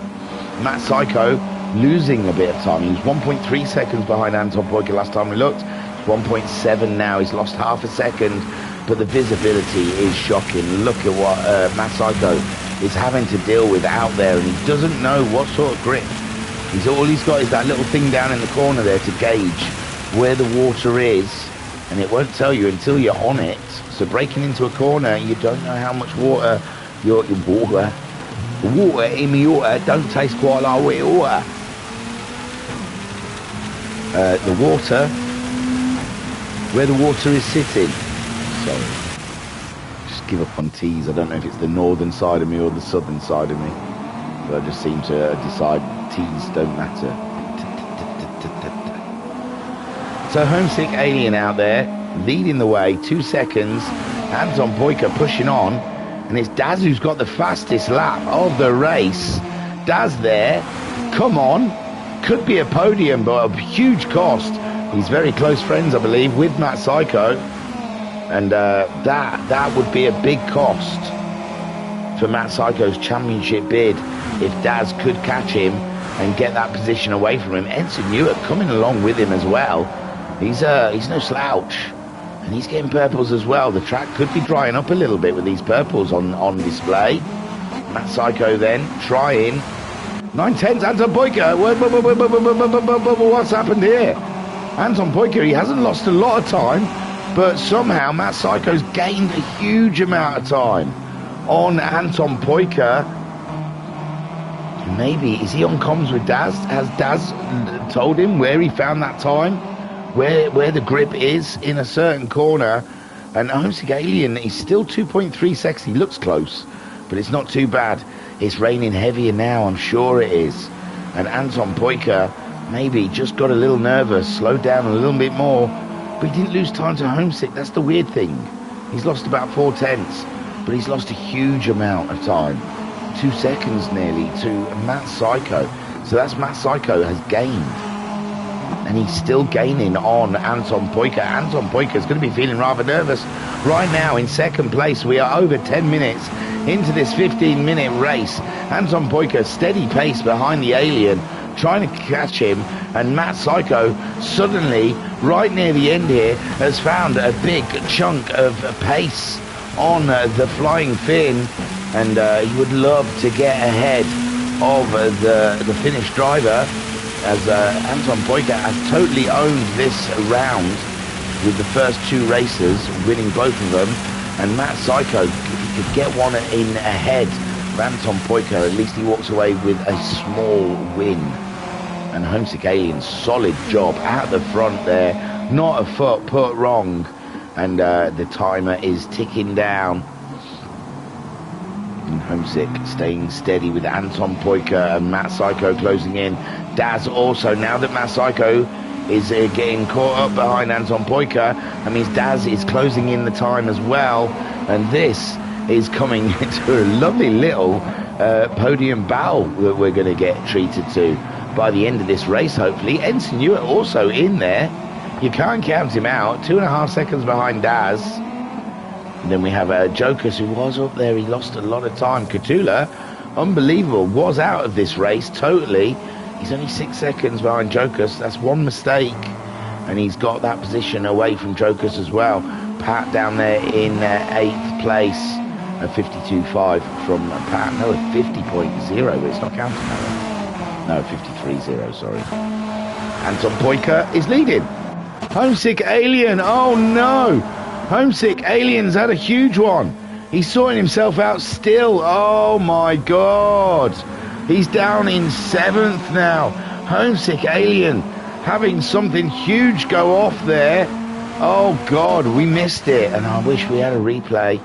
Matt Psycho losing a bit of time. He was 1.3 seconds behind Anton Poika last time we looked. 1.7 now. He's lost half a second, but the visibility is shocking. Look at what Matt Psycho is having to deal with out there, and he doesn't know what sort of grip. All he's got is that little thing down in the corner there to gauge where the water is, and it won't tell you until you're on it. So breaking into a corner, you don't know how much water water in the water don't taste quite like water. The water, where the water is sitting. Sorry, just give up on T's. I don't know if it's the northern side of me or the southern side of me, but I just seem to decide T's don't matter. So Homesick Alien out there leading the way, 2 seconds. Anton Poika pushing on, and it's Daz who's got the fastest lap of the race. Daz there, come on, could be a podium, but a huge cost. He's very close friends, I believe, with Matt Psycho, and that would be a big cost for Matt Psycho's championship bid if Daz could catch him and get that position away from him. Ensign Newark coming along with him as well. He's no slouch, and he's getting purples as well. The track could be drying up a little bit with these purples on display. Matt Psycho then trying 9/10s. Anton Poika. What's happened here? Anton Poika, he hasn't lost a lot of time, but somehow Matt Psycho's gained a huge amount of time on Anton Poika. Maybe is he on comms with Daz? Has Daz told him where he found that time? Where the grip is in a certain corner? And Homesick Alien, he's still 2.3 seconds. He looks close, but it's not too bad. It's raining heavier now, I'm sure it is. And Anton Poika maybe just got a little nervous, slowed down a little bit more, but he didn't lose time to Homesick. That's the weird thing. He's lost about 4/10, but he's lost a huge amount of time. 2 seconds nearly to Matt Psycho. So that's Matt Psycho has gained. And he's still gaining on Anton Poika. Anton Poika is going to be feeling rather nervous right now. In second place, we are over 10 minutes into this 15-minute race. Anton Poika, steady pace behind the Alien, trying to catch him. And Matt Psycho, suddenly, right near the end here, has found a big chunk of pace on the Flying Fin. And he would love to get ahead of the Finnish driver, as Anton Poika has totally owned this round with the first 2 races, winning both of them. And Matt Psycho could get one in ahead of Anton Poika. At least he walks away with a small win. And Homesick Alien, solid job out the front there, not a foot put wrong. And the timer is ticking down. And Homesick staying steady with Anton Poika and Matt Psycho closing in. Daz also, now that Matt Psycho is getting caught up behind Anton Poika, that means Daz is closing in the time as well. And this is coming to a lovely little podium battle that we're going to get treated to by the end of this race, hopefully. Ensign Newark also in there. You can't count him out. 2.5 seconds behind Daz. And then we have Jokers, who was up there. He lost a lot of time. Catula, unbelievable, was out of this race totally. He's only 6 seconds behind Jokus. That's one mistake, and he's got that position away from Jokus as well. Pat down there in 8th place, a 52.5 from Pat. No, a 50.0. It's not counting that one. No, 53.0. Sorry. Anton Poika is leading. Homesick Alien. Oh no! Homesick Alien's had a huge one. He's sorting himself out still. Oh my God. He's down in 7th now. Homesick Alien having something huge go off there. Oh God, we missed it. And I wish we had a replay.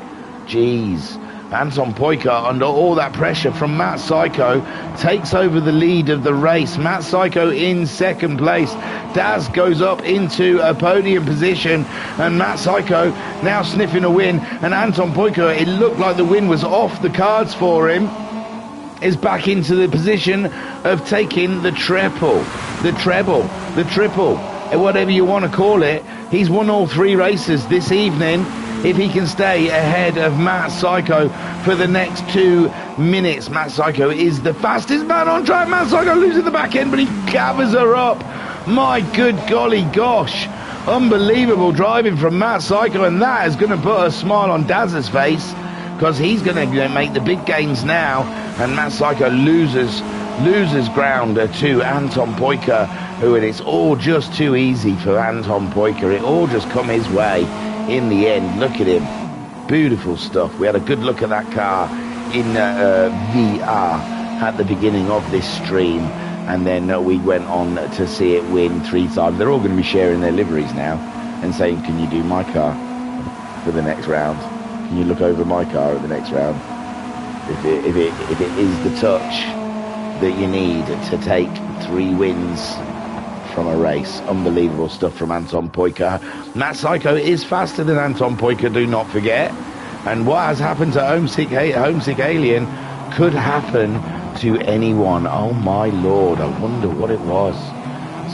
Jeez. Anton Poika, under all that pressure from Matt Psycho, takes over the lead of the race. Matt Psycho in 2nd place. Daz goes up into a podium position, and Matt Psycho now sniffing a win. And Anton Poika, it looked like the win was off the cards for him, is back into the position of taking the treble, the triple, whatever you want to call it. He's won all 3 races this evening. If he can stay ahead of Matt Psycho for the next 2 minutes. Matt Psycho is the fastest man on track. Matt Psycho losing the back end, but he gathers her up. My good golly gosh. Unbelievable driving from Matt Psycho, and that is going to put a smile on Daz's face, because he's going to make the big gains now, and Matt Psycho loses ground to Anton Poika, who, and it's all just too easy for Anton Poika. It all just come his way in the end. Look at him. Beautiful stuff. We had a good look at that car in VR at the beginning of this stream, and then we went on to see it win 3 times. They're all going to be sharing their liveries now and saying, can you do my car for the next round? Can you look over my car at the next round? If it is the touch that you need to take 3 wins from a race. Unbelievable stuff from Anton Poika. Matt Psycho is faster than Anton Poika, do not forget. And what has happened to Homesick Alien could happen to anyone. Oh my Lord, I wonder what it was.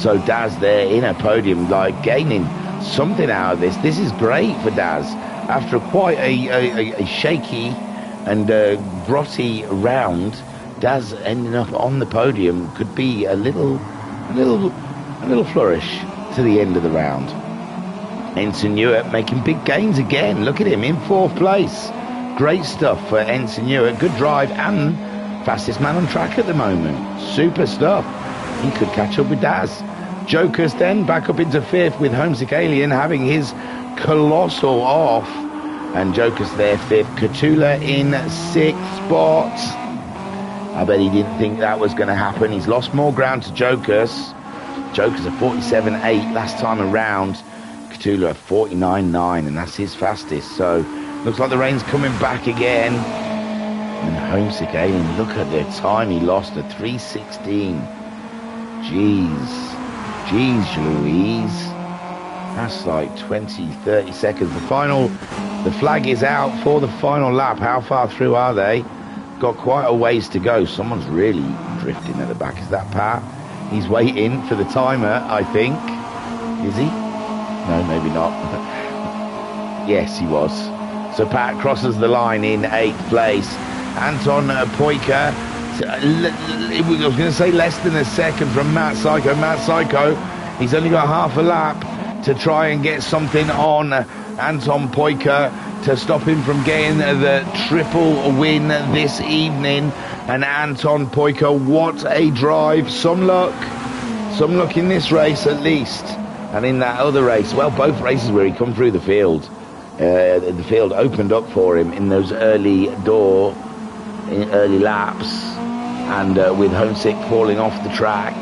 So Daz there in a podium, like gaining something out of this. This is great for Daz. After quite a shaky and grotty round, Daz ending up on the podium could be a little flourish to the end of the round. Ensign Ewart making big gains again. Look at him in 4th place. Great stuff for Ensign Ewart. Good drive and fastest man on track at the moment. Super stuff. He could catch up with Daz. Jokus then back up into 5th with Homesick Alien having his colossal off. And Jokus there 5th. Katula in 6th spot. I bet he didn't think that was going to happen. He's lost more ground to Jokus. Joker's a 47.8 last time around. Cthulhu a 49.9, and that's his fastest. So looks like the rain's coming back again. And Homesick Alien, look at the time he lost, a 3:16. Jeez Louise. That's like 20-30 seconds. The flag is out for the final lap. How far through are they? Got quite a ways to go. Someone's really drifting at the back. Is that Pat? He's waiting for the timer, I think. Is he? No, maybe not. Yes, he was. So Pat crosses the line in 8th place. Anton Poika, I was going to say less than a second from Matt Psycho. Matt Psycho, he's only got half a lap to try and get something on Anton Poika to stop him from getting the triple win this evening. And Anton Poika, what a drive. Some luck in this race at least. And in that other race, well, both races where he come through the field opened up for him in those early laps, and with Homesick falling off the track.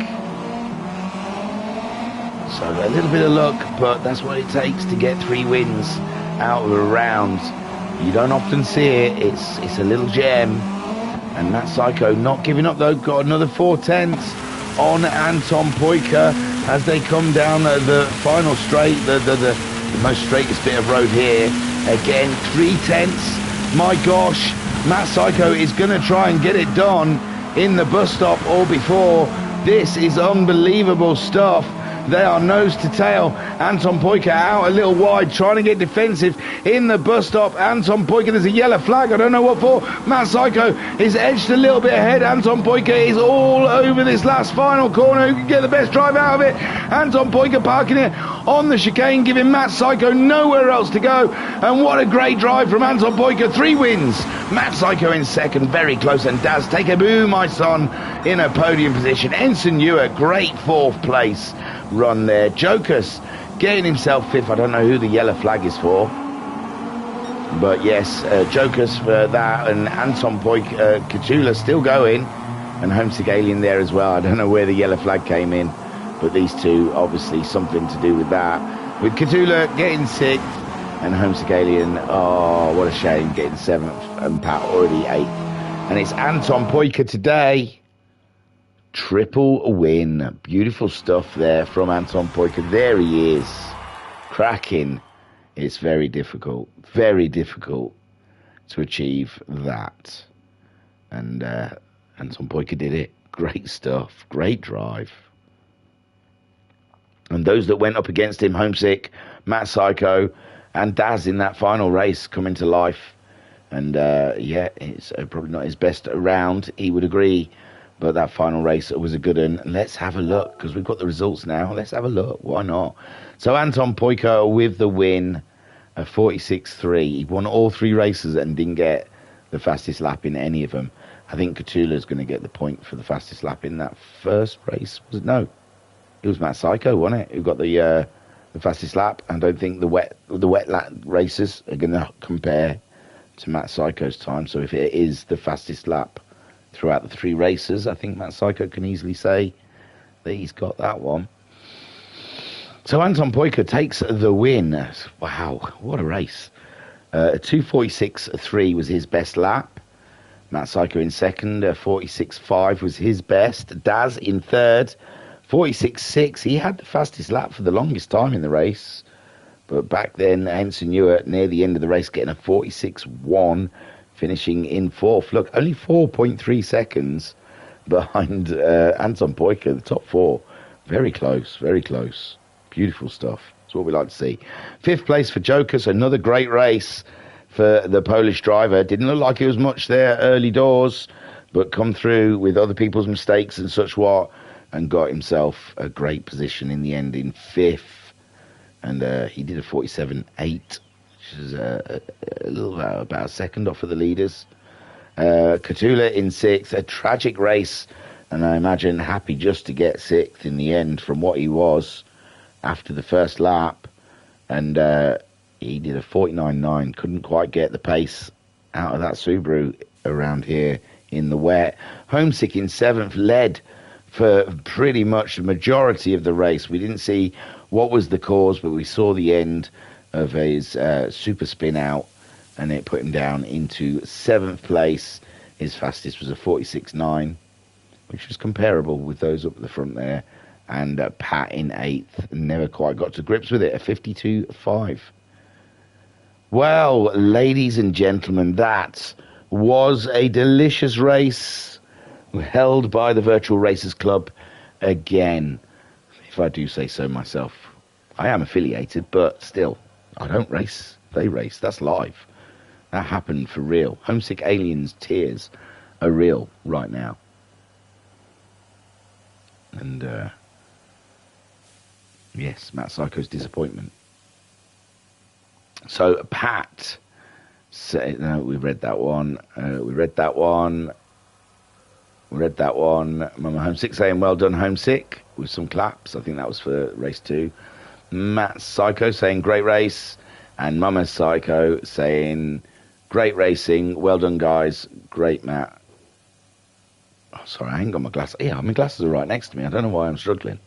So a little bit of luck, but that's what it takes to get 3 wins out of a round. You don't often see it. It's a little gem. And Matt Psycho not giving up though, got another 4/10 on Anton Poika as they come down the final straight, the most straightest bit of road here. Again, 3/10. My gosh, Matt Psycho is going to try and get it done in the bus stop or before. This is unbelievable stuff. They are nose to tail. Anton Poika out a little wide, trying to get defensive in the bus stop. Anton Poika, there's a yellow flag. I don't know what for. Matt Psycho is edged a little bit ahead. Anton Poika is all over this last final corner. Who can get the best drive out of it? Anton Poika parking it on the chicane, giving Matt Psycho nowhere else to go. And what a great drive from Anton Poika. 3 wins. Matt Psycho in second, very close. And Daz take a boo, my son, in a podium position. Ensign Ewart, great 4th place run there. Jokas getting himself 5th. I don't know who the yellow flag is for. But yes, Jokas for that. And Anton Kachula still going. And Homesick Alien there as well. I don't know where the yellow flag came in. But these two, obviously, something to do with that. With Kachula getting 6th. And Homesick Alien, oh, what a shame, getting 7th. And Pat already 8th. And it's Anton Poika today. Triple win. Beautiful stuff there from Anton Poika. There he is. Cracking. It's very difficult to achieve that. And Anton Poika did it. Great stuff. Great drive. And those that went up against him, Homesick, Matt Psycho, and Daz in that final race coming to life. And yeah, it's probably not his best round, he would agree. But that final race was a good one. Let's have a look, because we've got the results now. Let's have a look. Why not? So Anton Poika with the win, a 46.3. He won all 3 races and didn't get the fastest lap in any of them. I think Kachula's going to get the point for the fastest lap in that first race. Was it? No. It was Matt Psycho, wasn't it? Who got the fastest lap. I don't think the wet lap races are going to compare to Matt Psycho's time. So if it is the fastest lap throughout the 3 races, I think Matt Psycho can easily say that he's got that one. So Anton Poika takes the win. Wow, what a race. 2:46.3 was his best lap. Matt Psycho in second, 46.5 was his best. Daz in third, 46.6. He had the fastest lap for the longest time in the race. But back then, Ensign Ewart, near the end of the race, getting a 46.1, finishing in 4th. Look, only 4.3 seconds behind Anton Poika, the top 4. Very close, very close. Beautiful stuff. That's what we like to see. 5th place for Jokas, another great race for the Polish driver. Didn't look like it was much there early doors, but come through with other people's mistakes and such what, and got himself a great position in the end in 5th. And he did a 47.8, which is a little about a second off of the leaders. Kachula in 6th, a tragic race, and I imagine happy just to get 6th in the end from what he was after the first lap. And he did a 49.9, couldn't quite get the pace out of that Subaru around here in the wet. Homesick in 7th, led for pretty much the majority of the race. We didn't see what was the cause, but we saw the end of his super spin out, and it put him down into 7th place. His fastest was a 46.9, which was comparable with those up at the front there. And Pat in 8th, never quite got to grips with it, a 52.5. Well, ladies and gentlemen, that was a delicious race held by the Virtual Racers Club again, if I do say so myself. I am affiliated, but still, I don't race. They race. That's live. That happened for real. Homesick Aliens' tears are real right now. And, yes, Matt Psycho's disappointment. So, Pat said, no, we read that one. We read that one. Mama Homesick saying, well done, Homesick, with some claps. I think that was for race 2. Matt Psycho saying, great race. And Mama Psycho saying, great racing. Well done, guys. Great, Matt. Oh, sorry, I ain't got my glasses. Yeah, my glasses are right next to me. I don't know why I'm struggling.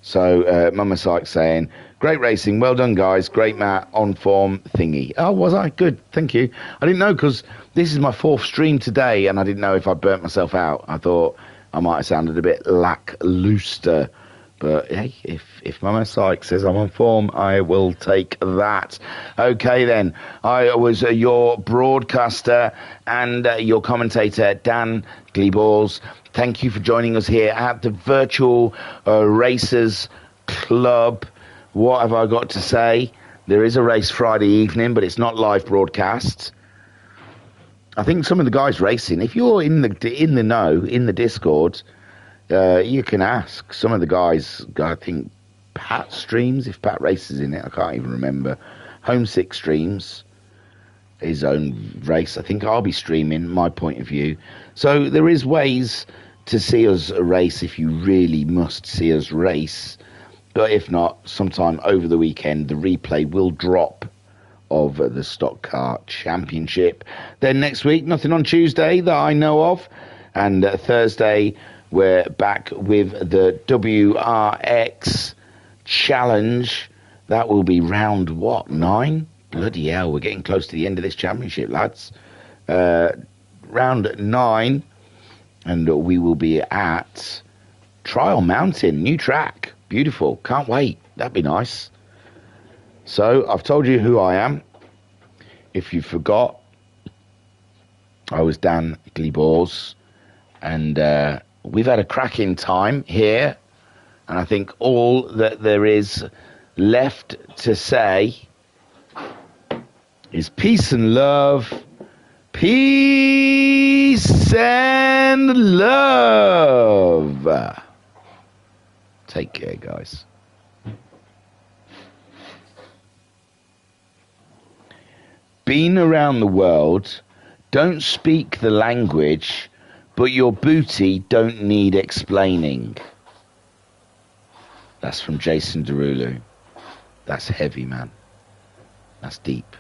So, Mama Psych saying, great racing. Well done, guys. Great, Matt. On form thingy. Oh, was I? Good. Thank you. I didn't know, because this is my 4th stream today, and I didn't know if I burnt myself out. I thought I might have sounded a bit lackluster But hey, if Mama Sykes says I'm on form, I will take that. Okay, then. I was your broadcaster and your commentator, Dan Gleeballs. Thank you for joining us here at the Virtual Racers Club. What have I got to say? There is a race Friday evening, but it's not live broadcast. I think some of the guys racing, if you're in the know, in the Discord, you can ask some of the guys. I think Pat streams, if Pat races in it, I can't even remember. Homesick streams his own race. I think I'll be streaming my point of view. So there is ways to see us race if you really must see us race. But if not, sometime over the weekend, the replay will drop of the Stock Car Championship. Then next week, nothing on Tuesday that I know of. And Thursday, we're back with the WRX Challenge. That will be round, 9? Bloody hell, we're getting close to the end of this championship, lads. Round 9. And we will be at Trial Mountain, new track. Beautiful, can't wait. That'd be nice. So, I've told you who I am. If you forgot, I was Dan Gleeballs. And we've had a cracking time here. And I think all that there is left to say is peace and love. Peace and love. Take care, guys. Been around the world, don't speak the language, but your booty don't need explaining. That's from Jason Derulo. That's heavy, man. That's deep.